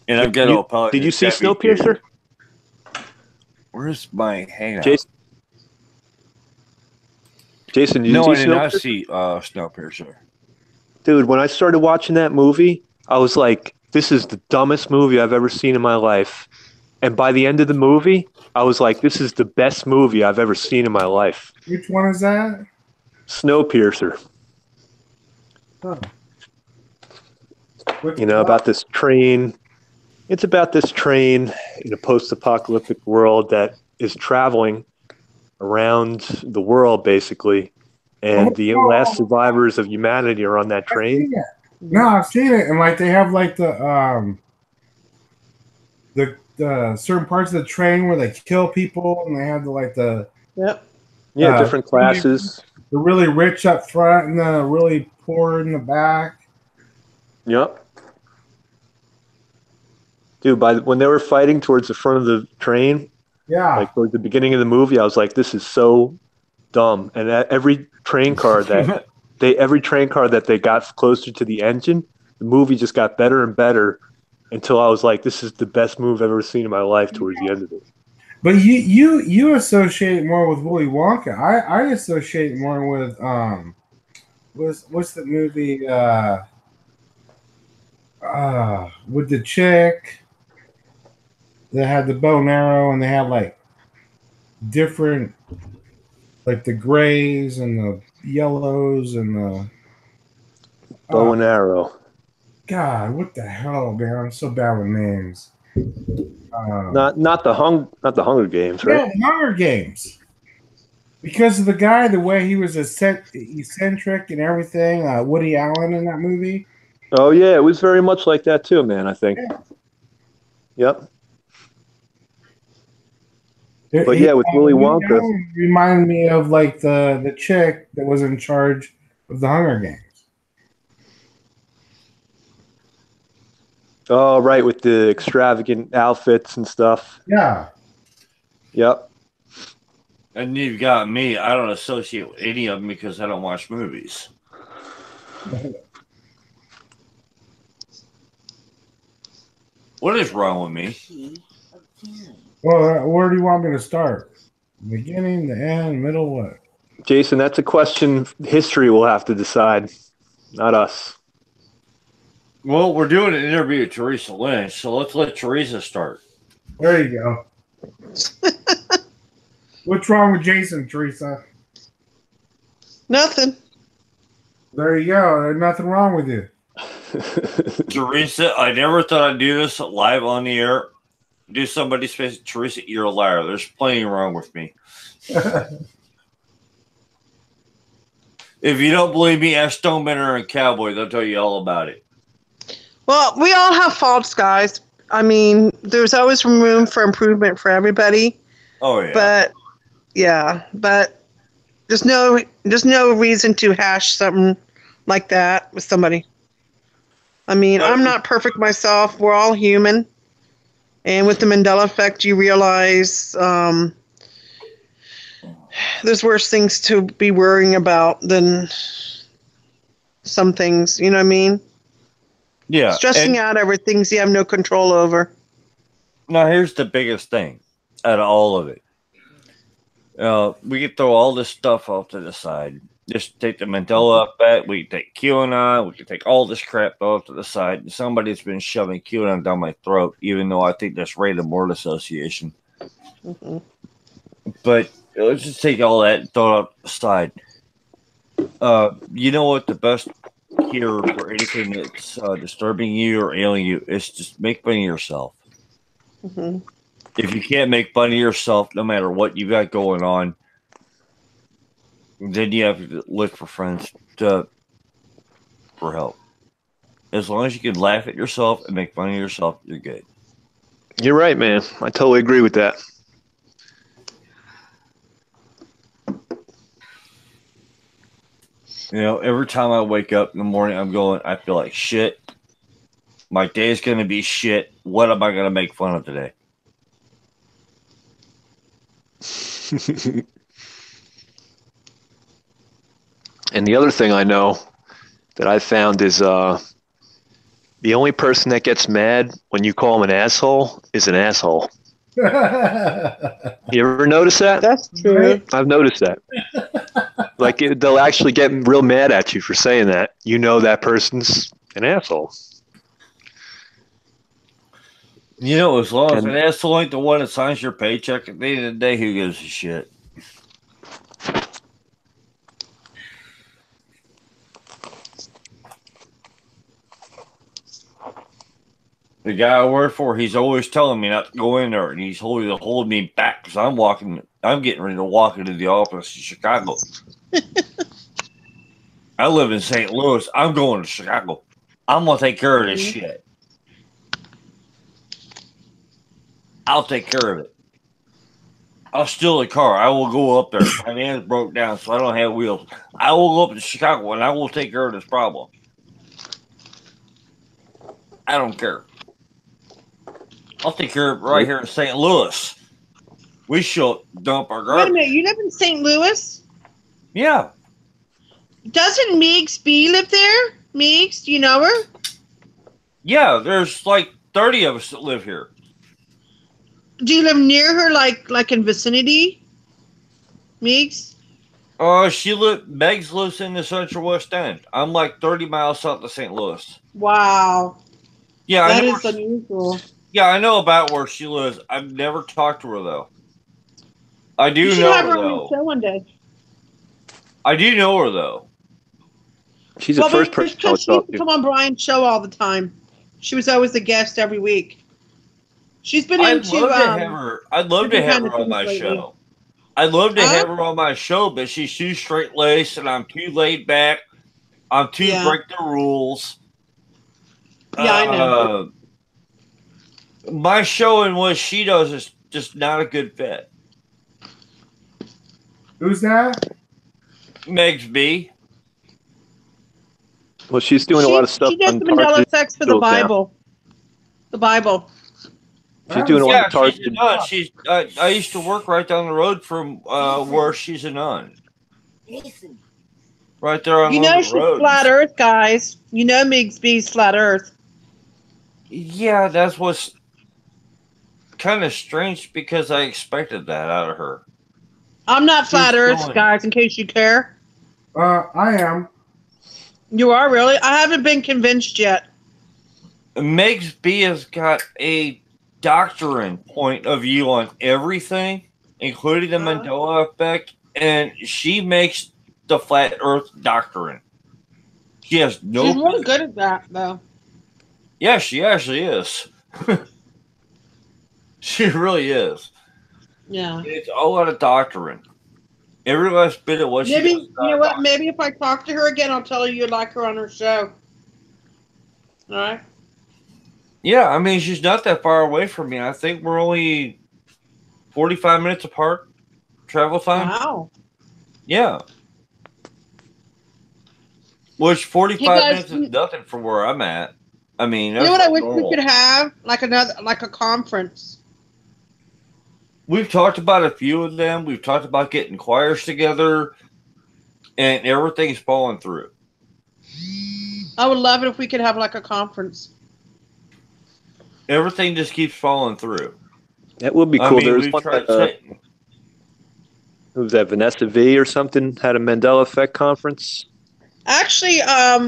And I've got to apologize. Did you see to Debbie, Snowpiercer? Where's my hangout? Jason, did you No, see I did not Snowpiercer? see Snowpiercer. Dude, when I started watching that movie, I was like, this is the dumbest movie I've ever seen in my life. And by the end of the movie, I was like, this is the best movie I've ever seen in my life. Which one is that? Snowpiercer. Huh. You know, about this train. It's about this train in a post-apocalyptic world that is traveling around the world, basically. And the last survivors of humanity are on that train. No, I've seen it, and like they have like the certain parts of the train where they kill people, and they have the Yeah, different classes. The really rich up front, and the really poor in the back. Yep. Dude, when they were fighting towards the front of the train, like towards the beginning of the movie, I was like, this is so dumb. And every train car that they got closer to the engine, the movie just got better and better until I was like, this is the best move I've ever seen in my life towards the end of it. But you associate it more with Willy Wonka. I associate it more with what's the movie with the chick that had the bow and arrow, and they had like different, like the grays and the yellows and the bow and arrow. God, what the hell, man! I'm so bad with names. Not the Hunger Games, right? Yeah, Hunger Games. Because of the guy, the way he was eccentric and everything, Woody Allen in that movie. Oh yeah, it was very much like that too, man. I think. Yeah. Yep. But yeah, with Willy Wonka, reminded me of like the chick that was in charge of the Hunger Games. Oh, right, with the extravagant outfits and stuff. Yeah. Yep. And you've got me. I don't associate with any of them because I don't watch movies. What is wrong with me? Well, where do you want me to start? Beginning, the end, middle, what? Jason, that's a question history will have to decide, not us. Well, we're doing an interview with Teresa Lynch, so let's let Teresa start. There you go. What's wrong with Jason, Teresa? Nothing. There you go. There's nothing wrong with you. Teresa, I never thought I'd do this live on the air. Do somebody's face. Teresa, you're a liar. There's plenty wrong with me. If you don't believe me, ask Stonebender and Cowboy. They'll tell you all about it. Well, we all have faults, guys. I mean, there's always room for improvement for everybody. Oh yeah. But there's no reason to hash something like that with somebody. I mean, I'm not perfect myself. We're all human. And with the Mandela effect, you realize there's worse things to be worrying about than some things. You know what I mean? Yeah. Stressing out over things you have no control over. Now, here's the biggest thing out of all of it. We can throw all this stuff off to the side. Just take the Mandela effect. We can take QAnon. We can take all this crap off to the side. Somebody's been shoving QAnon down my throat, even though I think that's random word association. Mm-hmm. But let's just take all that and throw it aside. You know what the best cure for anything that's disturbing you or ailing you is just make fun of yourself. Mm-hmm. If you can't make fun of yourself, no matter what you got going on, then you have to look for friends for help. As long as you can laugh at yourself and make fun of yourself, you're good. You're right, man. I totally agree with that. You know, every time I wake up in the morning, I feel like shit. My day is going to be shit. What am I going to make fun of today? And the other thing I know that I found is the only person that gets mad when you call him an asshole is an asshole. You ever notice that? That's true. I've noticed that. Like they'll actually get real mad at you for saying that. You know that person's an asshole. You know, as long as an asshole ain't the one that signs your paycheck at the end of the day, who gives a shit? The guy I work for, he's always telling me not to go in there, and he's holding me back because I'm getting ready to walk into the office in Chicago. I live in St. Louis. I'm going to Chicago. I'm going to take care of this shit. I'll take care of it. I'll steal a car. I will go up there. My van's broke down, so I don't have wheels. I will go up to Chicago, and I will take care of this problem. I don't care. I'll take care of it right here in St. Louis. We shall dump our garbage. Wait a minute, you live in St. Louis? Yeah. Doesn't Meeks B live there? Meeks, do you know her? Yeah, there's like 30 of us that live here. Do you live near her, like in vicinity? Meeks? Megs lives in the Central West End. I'm like 30 miles south of St. Louis. Wow. Yeah, that is unusual. Yeah, I know about where she lives. I've never talked to her though. I do you know have her her on though. your show one day. I do know her though. She's the first person I she used to come on Brian's show all the time. She was always a guest every week. She's been I'd into. love to have her. I'd love to have her on my show. I'd love to have her on my show, but she's too straight laced, and I'm too laid back. I'm too break the rules. Yeah, I know. My show and what she does is just not a good fit. Who's that? Megs B. Well, she's doing a lot of stuff. She does the Mandela effects for the Bible. The Bible. She's doing a lot of targeted. She's a nun. I used to work right down the road from where she's a nun. Right there on the road. She's flat Earth, guys. You know Megs B's flat Earth. Yeah, that's what's kind of strange because I expected that out of her. I'm not flat Earth, guys, in case you care. I am. You are really? I haven't been convinced yet. Megs B has got a doctrine point of view on everything, including the Mandela effect, and she makes the flat Earth doctrine. She has no. She's really good at that, though. Yeah, she actually is. She really is. Yeah. It's all out of doctrine. Every last bit of what she does. You know what? Maybe if I talk to her again, I'll tell her you'd like her on her show. All right. Yeah, I mean, she's not that far away from me. I think we're only 45 minutes apart travel time. Wow. Yeah. Which 45 minutes is nothing from where I'm at. I mean, you know what I wish we could have? Like a conference. We've talked about a few of them. We've talked about getting choirs together, and everything's falling through. I would love it if we could have like a conference. Everything just keeps falling through. That would be cool. There's one who was that, Vanessa V or something, had a Mandela Effect conference. Actually,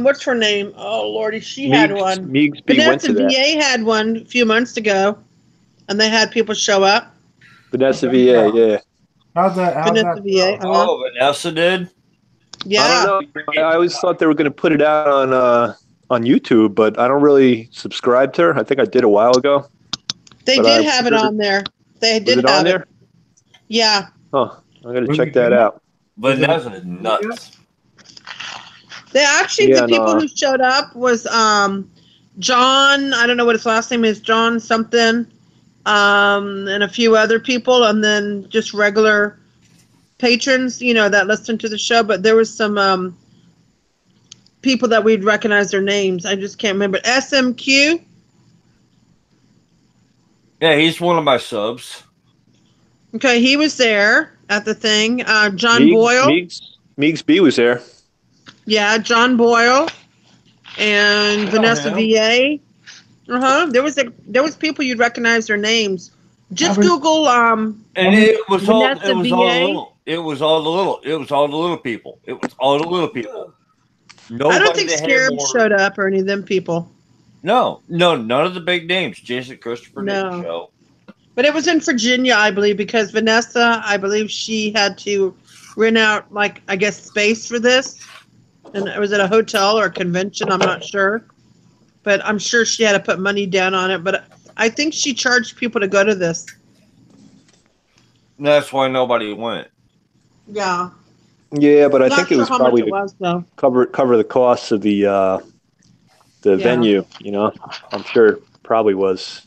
what's her name? Oh, Lordy, she had one. Meeks B went to that. Vanessa VA had one a few months ago, and they had people show up. Vanessa VA, yeah. How's that? Vanessa VA. Oh, Vanessa did? Yeah. I don't know. I always thought they were going to put it out on YouTube, but I don't really subscribe to her. I think I did a while ago. They did have it on there. They did have it. There? Yeah. Oh, I'm going to check that out. Vanessa is nuts. They actually, the people who showed up was John, I don't know what his last name is, John something, and a few other people, and then just regular patrons, that listened to the show. But there was some people that we'd recognize their names. I just can't remember. SMQ? Yeah, he's one of my subs. Okay, he was there at the thing. John Boyle. Meeks B was there. Yeah, John Boyle and Vanessa VA. There was people you'd recognize their names. Just Google And it was all Vanessa the VA. little. It was all the little people. It was all the little people. Nobody I don't think that had Scarab more. showed up or any of them people. No, none of the big names. Jason Christopher didn't No. show. But it was in Virginia, I believe, because Vanessa, I believe she had to rent out, like, I guess, space for this. And it was at a hotel or a convention, I'm not sure. But I'm sure she had to put money down on it. But I think she charged people to go to this. That's why nobody went. Yeah. Yeah, but I Not think it sure was how probably much it was, though. cover the costs of the venue. You know, I'm sure it probably was.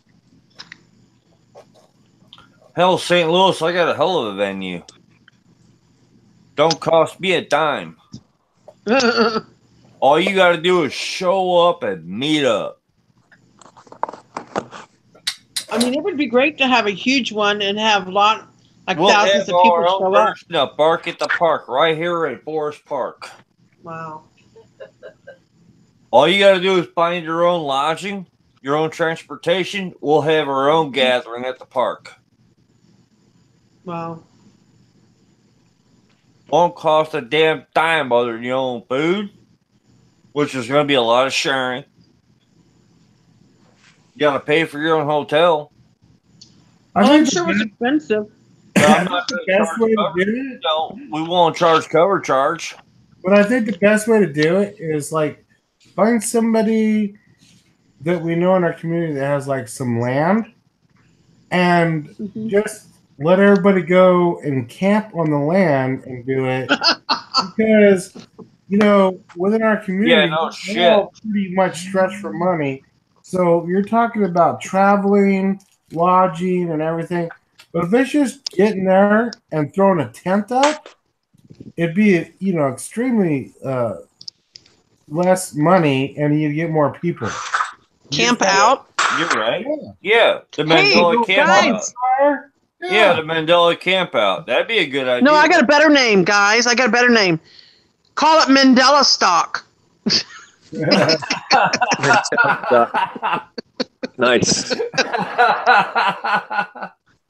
Hell, St. Louis, I got a hell of a venue. Don't cost me a dime. All you got to do is show up and meet up. I mean, it would be great to have a huge one and have thousands of people show up. The Bark at the Park right here in Forest Park. Wow. All you got to do is find your own lodging, your own transportation. We'll have our own gathering at the park. Wow. Won't cost a damn dime other than your own food, which is going to be a lot of sharing. You got to pay for your own hotel. I'm sure it's expensive. I'm not the best way to do it. No, we won't charge cover charge. But I think the best way to do it is like find somebody that we know in our community that has like some land, and just let everybody go and camp on the land and do it. Because within our community, we're all pretty much stretched for money. So you're talking about traveling, lodging, and everything. But if it's just getting there and throwing a tent up, it'd be extremely less money, and you get more people. Camp out. You're right. Yeah, the Mandela camp out. Yeah, the Mandela camp out. That'd be a good idea. No, I got a better name, guys. I got a better name. Call it Mandela Stock. Nice.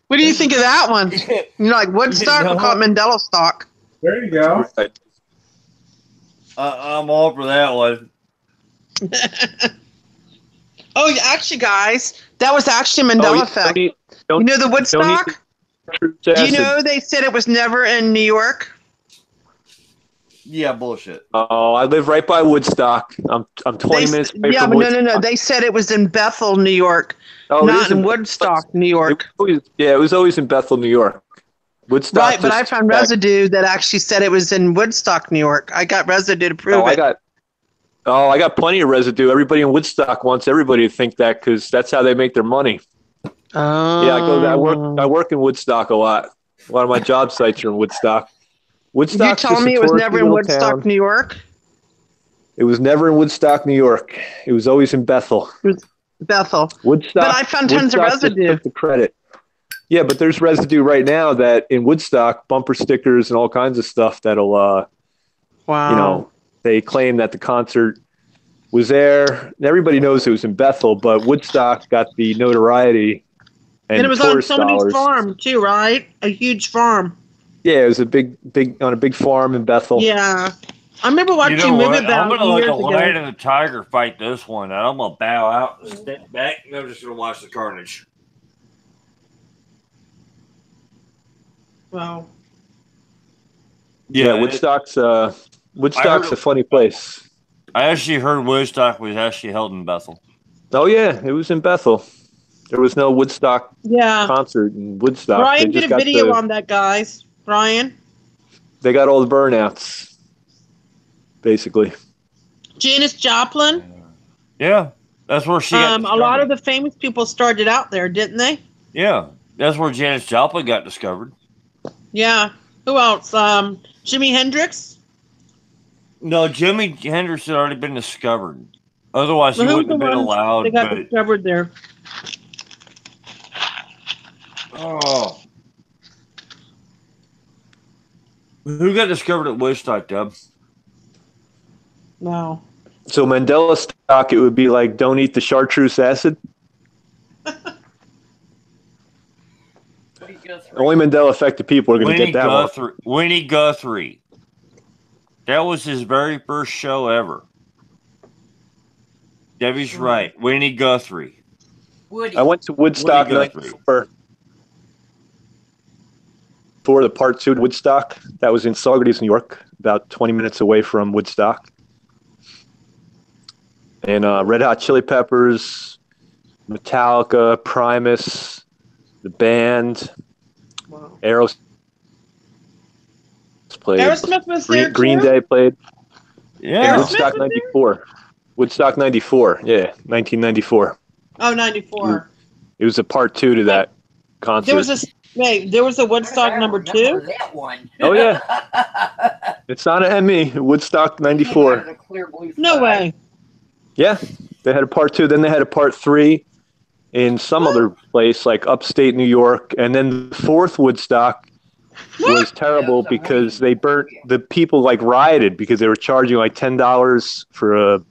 What do you think of that one? You're like Woodstock? We'll call it Mandela Stock. There you go. I'm all for that one. Oh, actually, guys, that was actually a Mandela effect. You know the Woodstock? Do you know they said it was never in New York? Yeah, bullshit. Oh, I live right by Woodstock. I'm 20 minutes away from Woodstock. No. They said it was in Bethel, New York, not in Woodstock, New York. It was always in Bethel, New York. Woodstock. Right, but I found residue that actually said it was in Woodstock, New York. I got residue to prove it. I got plenty of residue. Everybody in Woodstock wants everybody to think that because that's how they make their money. Oh. Yeah, I work in Woodstock a lot. A lot of my job sites are in Woodstock. You're telling me it was never in Woodstock, New York? It was never in Woodstock, New York. It was always in Bethel. It was Bethel. Woodstock. But I found tons of residue. Took the credit. Yeah, but there's residue right now that in Woodstock, bumper stickers and all kinds of stuff that'll, wow. They claim that the concert was there. Everybody knows it was in Bethel, but Woodstock got the notoriety and it was on somebody's farm too, right? A huge farm. Yeah, it was a big on a big farm in Bethel. Yeah, I remember watching a movie about I'm gonna let the ago. lion and the tiger fight this one, and I'm gonna bow out and step back, and I'm just gonna watch the carnage. Wow. Yeah, Woodstock's a funny place. I actually heard Woodstock was actually held in Bethel. Oh yeah, it was in Bethel. There was no Woodstock concert in Woodstock. Brian did a video on that, guys. Brian. They got all the burnouts, basically. Janis Joplin. Yeah, that's where she got a lot of the famous people started out there, didn't they? Yeah, that's where Janis Joplin got discovered. Yeah. Who else? Jimi Hendrix? No, Jimi Hendrix had already been discovered. Otherwise, he wouldn't have been allowed. They got discovered there. Oh. Who got discovered at Woodstock, Dub? No. So Mandela stock, it would be like, don't eat the chartreuse acid. Only Mandela affected people are going to get that one. Winnie Guthrie. That was his very first show ever. Debbie's right. Winnie Guthrie. I went to Woodstock '94 for the part 2 to Woodstock. That was in Saugerties, New York, about 20 minutes away from Woodstock. And Red Hot Chili Peppers, Metallica, Primus, the band, Aerosmith played. Aerosmith was there Green too? Day played. Yeah. Woodstock '94. Woodstock '94. Yeah, 1994. Oh, 94. It was a part 2 to that concert. There was a Woodstock number 2? That one. Oh, yeah. It's on an ME, Woodstock '94. No way. Yeah, they had a part 2. Then they had a part 3 in some other place, like upstate New York. And then the 4th Woodstock was terrible because they burnt, the people like rioted because they were charging like $10 for a.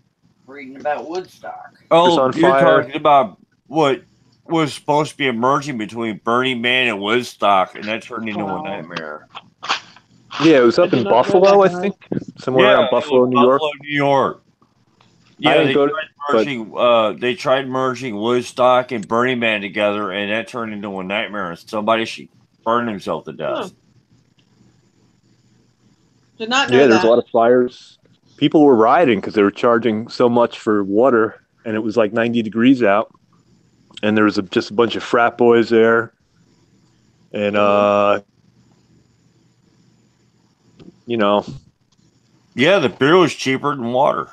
Reading about Woodstock. Oh, on you're fire. talking about what was supposed to be a merging between Burning Man and Woodstock, and that turned into a nightmare. Yeah, it was up in Buffalo, I think. Somewhere around Buffalo, New York. Buffalo, New York. Yeah, they tried merging Woodstock and Burning Man together, and that turned into a nightmare. Somebody should burn himself to death. Did not know Yeah, there's that. a lot of fires. People were rioting because they were charging so much for water, and it was like 90 degrees out. And there was just a bunch of frat boys there. And, you know. Yeah, the beer was cheaper than water.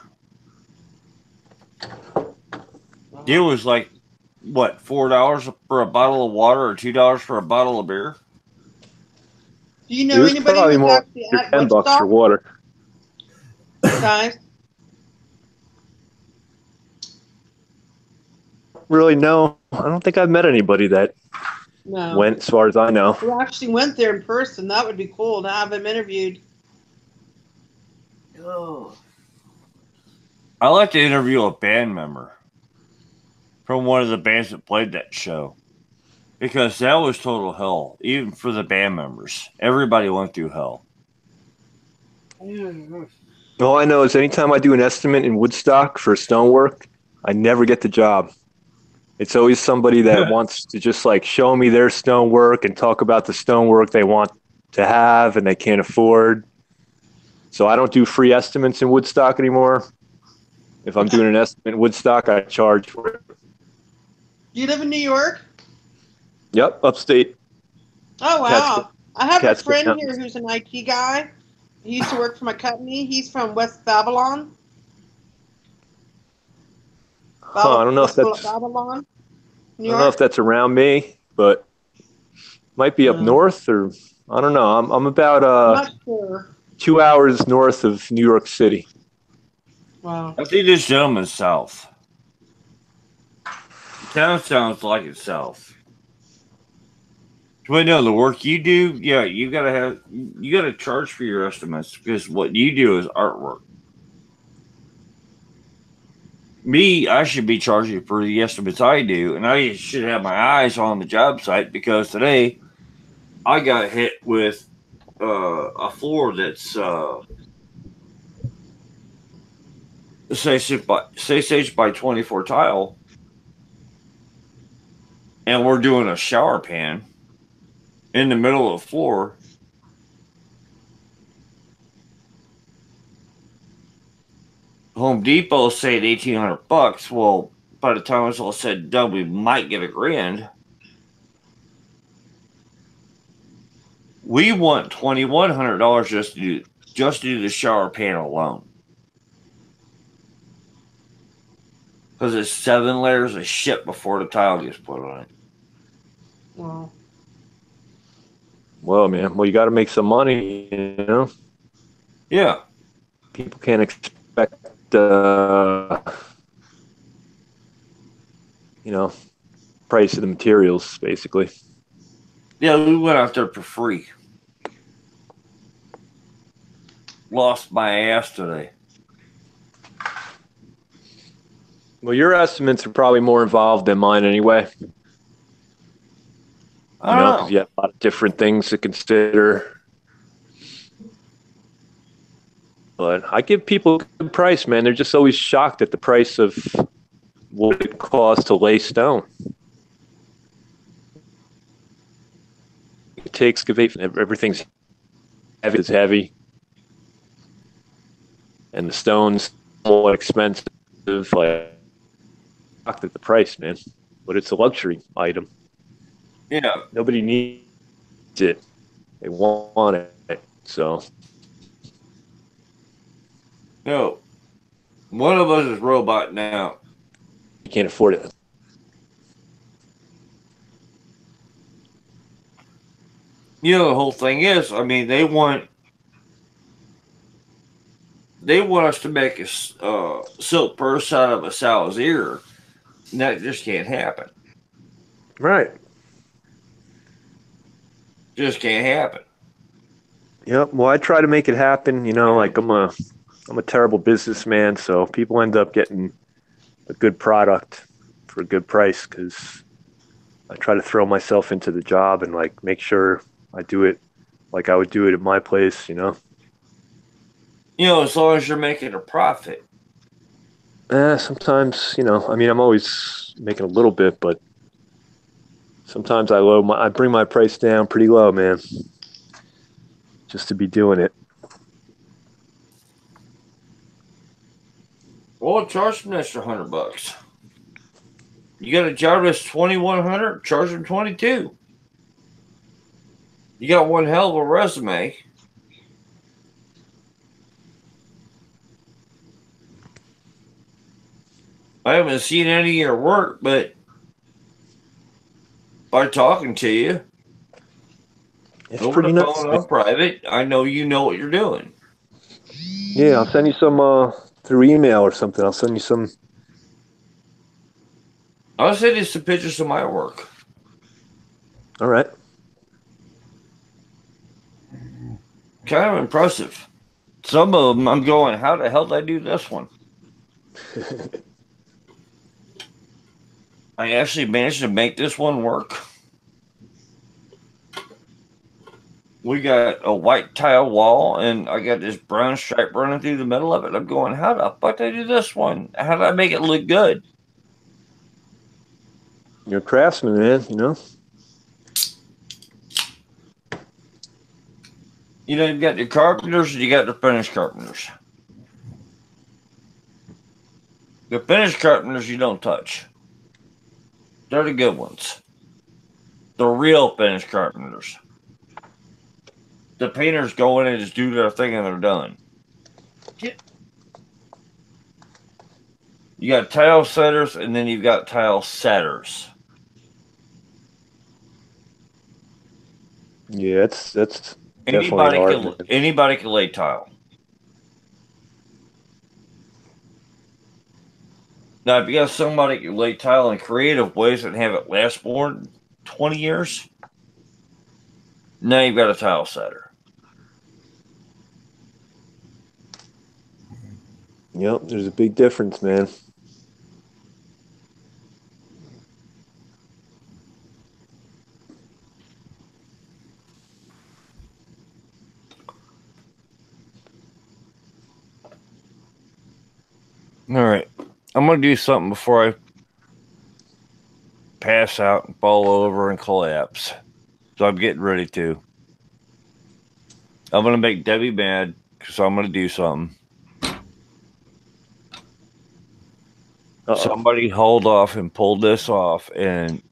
It was like, what, $4 for a bottle of water or $2 for a bottle of beer? Do you know anybody who's more actually at $10 Woodstock? for water. Guys? Really, no. I don't think I've met anybody that went, as far as I know. Who actually went there in person. That would be cool to have him interviewed. Oh. I like to interview a band member from one of the bands that played that show, because that was total hell, even for the band members. Everybody went through hell. All I know is anytime I do an estimate in Woodstock for stonework, I never get the job. It's always somebody that wants to just like show me their stonework and talk about the stonework they want to have and they can't afford. So I don't do free estimates in Woodstock anymore. If I'm doing an estimate in Woodstock, I charge for it. You live in New York? Yep, upstate. Oh, wow. I have a Catskill friend Mountains. here who's an IT guy. He used to work for my company. He's from West Babylon. I don't know if that's Babylon, New I don't know York. if that's around me, but might be up north, or I don't know. I'm about I'm not sure. 2 hours north of New York City. Wow. I think this gentleman's south. The town sounds like it's south. But no, the work you do, yeah, you gotta charge for your estimates, because what you do is artwork. Me, I should be charging for the estimates I do, and I should have my eyes on the job site, because today I got hit with a floor that's 6 by 24 tile, and we're doing a shower pan in the middle of the floor. Home Depot said $1,800. Well, by the time it's all said and done, we might get $1,000. We want $2,100 just to do the shower pan alone, because it's 7 layers of shit before the tile gets put on it. Wow. Well, man, you got to make some money, you know? Yeah. People can't expect, price of the materials, basically. Yeah, we went out there for free. Lost my ass today. Well, your estimates are probably more involved than mine anyway. I don't Because know. you have a lot of different things to consider. But I give people a good price, man. They're just always shocked at the price of what it costs to lay stone. To excavate, everything's heavy, and the stone's more expensive. Like, shocked at the price, man. But it's a luxury item. Yeah. Nobody needs it. They want it. So No. One of us is robot now. you can't afford it. You know, the whole thing is, I mean, they want us to make a silk purse out of a sow's ear. And that just can't happen. Right. Just can't happen. Yep. Well, I try to make it happen. Like I'm a terrible businessman, so people end up getting a good product for a good price because I try to throw myself into the job and like make sure I do it like I would do it at my place. You know, as long as you're making a profit. Sometimes, I mean, I'm always making a little bit, but sometimes I bring my price down pretty low, man, just to be doing it. Well, charge them an extra $100. You got a job that's $2,100, charge them $22. You got one hell of a resume. I haven't seen any of your work, but by talking to you It's over pretty the nuts. phone or private, I know you know what you're doing. Yeah, I'll send you some through email or something. I'll send you some. I'll send you some pictures of my work. All right. Kind of impressive. Some of them, I'm going, how the hell did I do this one? I actually managed to make this one work. We got a white tile wall, and I got this brown stripe running through the middle of it. I'm going, how the fuck did I do this one? How did I make it look good? You're a craftsman, man, You know, you've got your carpenters and you got the finished carpenters. The finished carpenters you don't touch. They're the good ones. The real finished carpenters. The painters go in and just do their thing and they're done. You got tile setters and then you've got tile setters. Yeah, that's definitely art. Anybody can lay tile. Now, if you got somebody who can lay tile in creative ways and have it last more than 20 years, now you've got a tile setter. Yep, there's a big difference, man. All right. I'm going to do something before I pass out and fall over and collapse. So I'm getting ready to. I'm going to make Debbie mad because I'm going to do something. Somebody hauled off and pulled this off and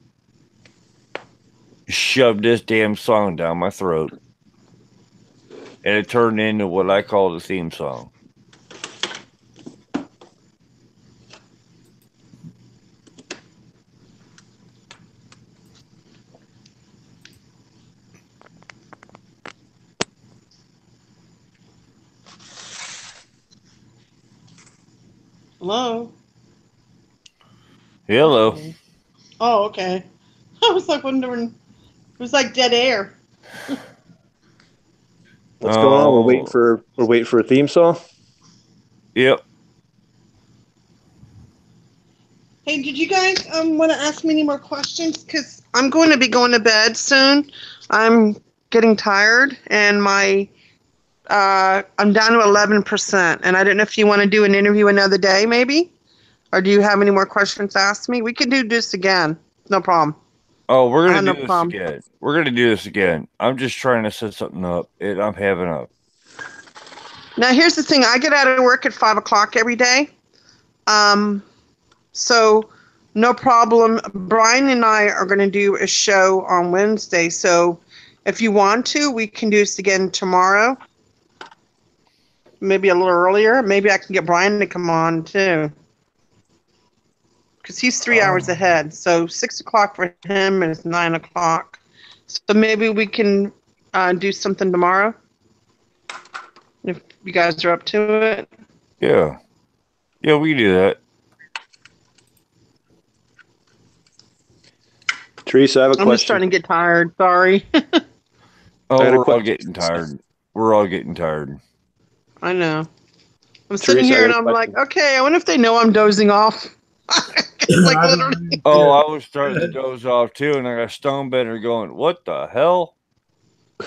shoved this damn song down my throat. And it turned into what I call the theme song. Hello? Hello. Okay. Oh, okay. I was like wondering. It was like dead air. What's going on? We're waiting for a theme song. Yep. Hey, did you guys want to ask me any more questions? Because I'm going to be going to bed soon. I'm getting tired, and I'm down to 11%. And I don't know if you want to do an interview another day, maybe? Or do you have any more questions to ask me? We can do this again. No problem. Oh, we're I gonna have do no this problem. again. We're gonna do this again. I'm just trying to set something up. I'm having a. Now, here's the thing. I get out of work at 5 o'clock every day. So no problem. Brian and I are going to do a show on Wednesday. So if you want to, we can do this again tomorrow. Maybe a little earlier. Maybe I can get Brian to come on too. Because he's 3 hours ahead. So 6 o'clock for him is 9 o'clock. So maybe we can do something tomorrow. If you guys are up to it. Yeah. Yeah, we can do that. Teresa, I have a question. I'm just starting to get tired. Sorry. Oh, I got a we're all question. getting tired. We're all getting tired. I know. I'm sitting Teresa, I here and got a I'm question. like, okay, I wonder if they know I'm dozing off. Like literally. Oh, I was starting to doze off too, and I got Stonebender going, "What the hell?" You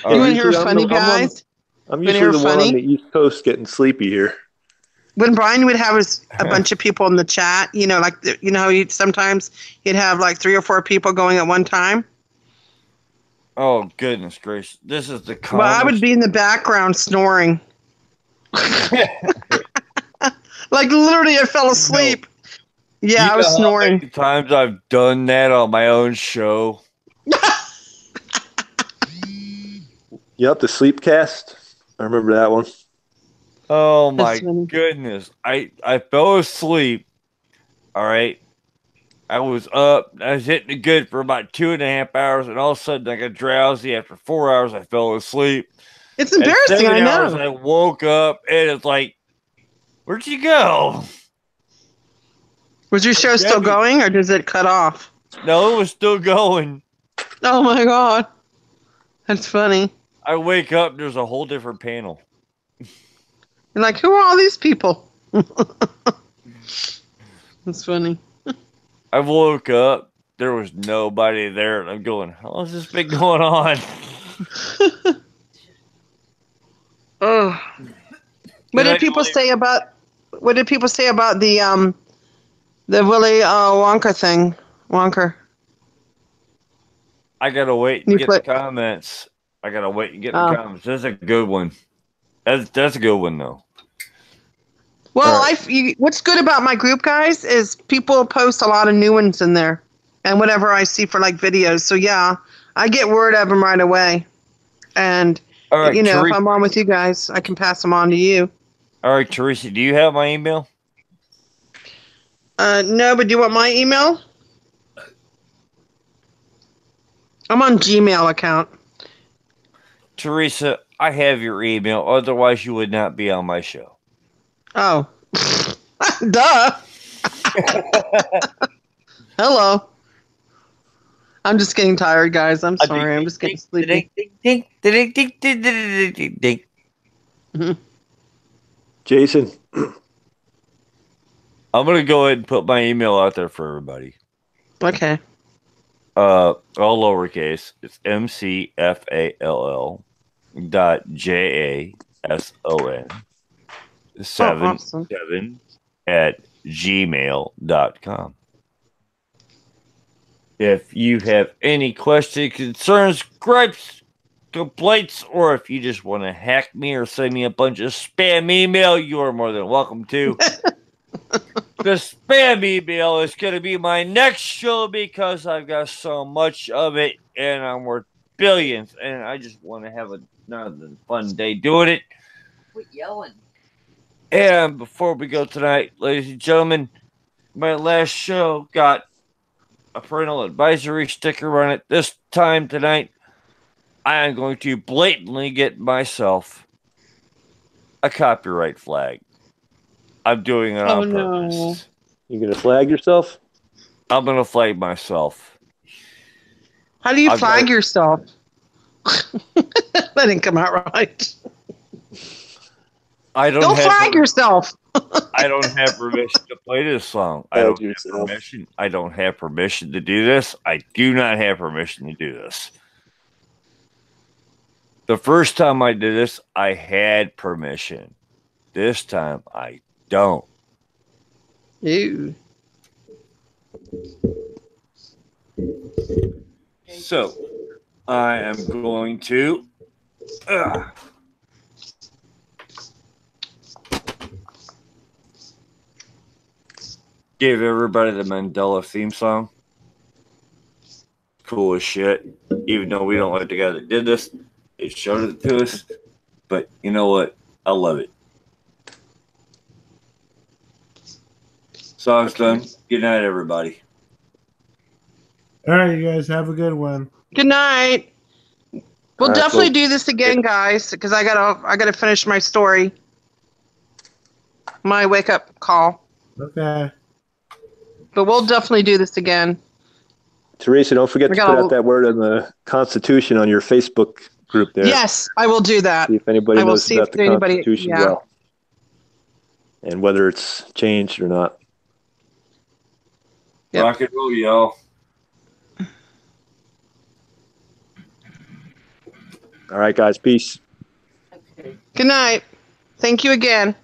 want to hear funny, guys? I'm You wanna usually hear the one on funny? the East Coast getting sleepy here. When Brian would have a bunch of people in the chat, like how sometimes he'd have like 3 or 4 people going at one time. Oh goodness gracious! This is the Well, I would calmest. be in the background snoring. Like literally, I fell asleep. Yeah, I was know how snoring. many times I've done that on my own show. Yep, the sleep cast. I remember that one. Oh my That's funny. goodness! I fell asleep. All right, I was up. I was hitting it good for about 2.5 hours, and all of a sudden I got drowsy. After 4 hours, I fell asleep. It's At embarrassing, 7 I hours, know. I woke up, and it's like, where'd you go? Was your show still going, or does it cut off? No, it was still going. Oh my god, that's funny. I wake up, there's a whole different panel. You're like, who are all these people? That's funny. I woke up, there was nobody there, and I'm going, how long has this been going on? Oh. What did people say about the Willy Wonka thing? Wonka. I gotta wait and get the comments. I gotta wait and get the comments. That's a good one. That's a good one though. Well, what's good about my group, guys, is people post a lot of new ones in there, and whatever I see for like videos. So yeah, I get word of them right away, and All right, if I'm on with you guys, I can pass them on to you. All right, Teresa, do you have my email? No, but do you want my email? I'm on Gmail account. Teresa, I have your email. Otherwise, you would not be on my show. Oh. Duh. Hello. I'm just getting tired, guys. I'm sorry. I'm just getting sleepy. Jason. I'm going to go ahead and put my email out there for everybody. Okay. All lowercase. It's mcfall.jason77 at gmail.com. If you have any questions, concerns, gripes, complaints, or if you just want to hack me or send me a bunch of spam email, you are more than welcome to. The spam email is going to be my next show because I've got so much of it and I'm worth billions and I just want to have another fun day doing it. Quit yelling. And before we go tonight, ladies and gentlemen, my last show got a parental advisory sticker on it. This time tonight, I am going to blatantly get myself a copyright flag. I'm doing it on purpose. No. You gonna flag yourself? I'm gonna flag myself. How do you flag yourself? That didn't come out right. Don't flag yourself. I don't have permission to play this song. I don't have permission. I don't have permission to do this. I do not have permission to do this. The first time I did this, I had permission. This time, I don't. Ew. So, I am going to give everybody the Mandela theme song. Cool as shit. Even though we don't like the guy that did this, they showed it to us. But you know what? I love it. Song's done. Good night, everybody. All right, you guys have a good one. Good night. We'll All right, definitely well, do this again, guys, because I gotta finish my story. My wake up call. Okay. But we'll definitely do this again. Teresa, don't forget to put out that word on the Constitution on your Facebook group there. Yes, I will do that. See if anybody knows about the Constitution yeah. well. And whether it's changed or not. Yep. Rock and roll, y'all. All right, guys. Peace. Good night. Thank you again.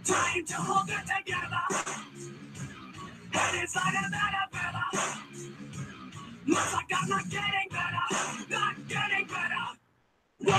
Trying to hold it together. And it's like a better. Looks like I'm not getting better. Not getting better. Wait,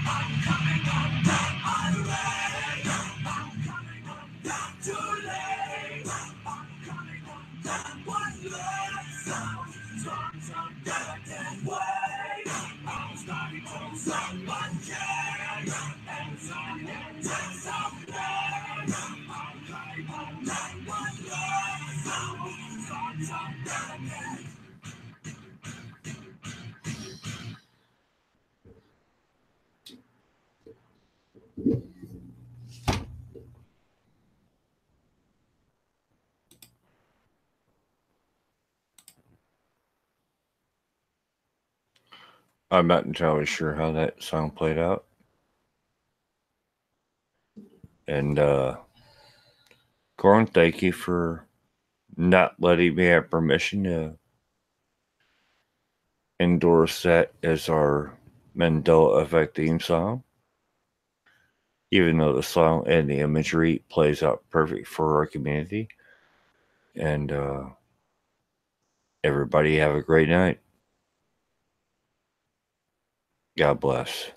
I'm coming undone. I'm ready. I'm coming undone. Too late. I'm coming undone. One last sound. Storms are delicate. Wait, I'm starting to someone care. And someone takes some pain. I'm coming undone. One last sound. Storms are delicate. I'm not entirely sure how that song played out. And Corin, thank you for not letting me have permission to endorse that as our Mandela Effect theme song. Even though the song and the imagery plays out perfect for our community. And everybody have a great night. God bless.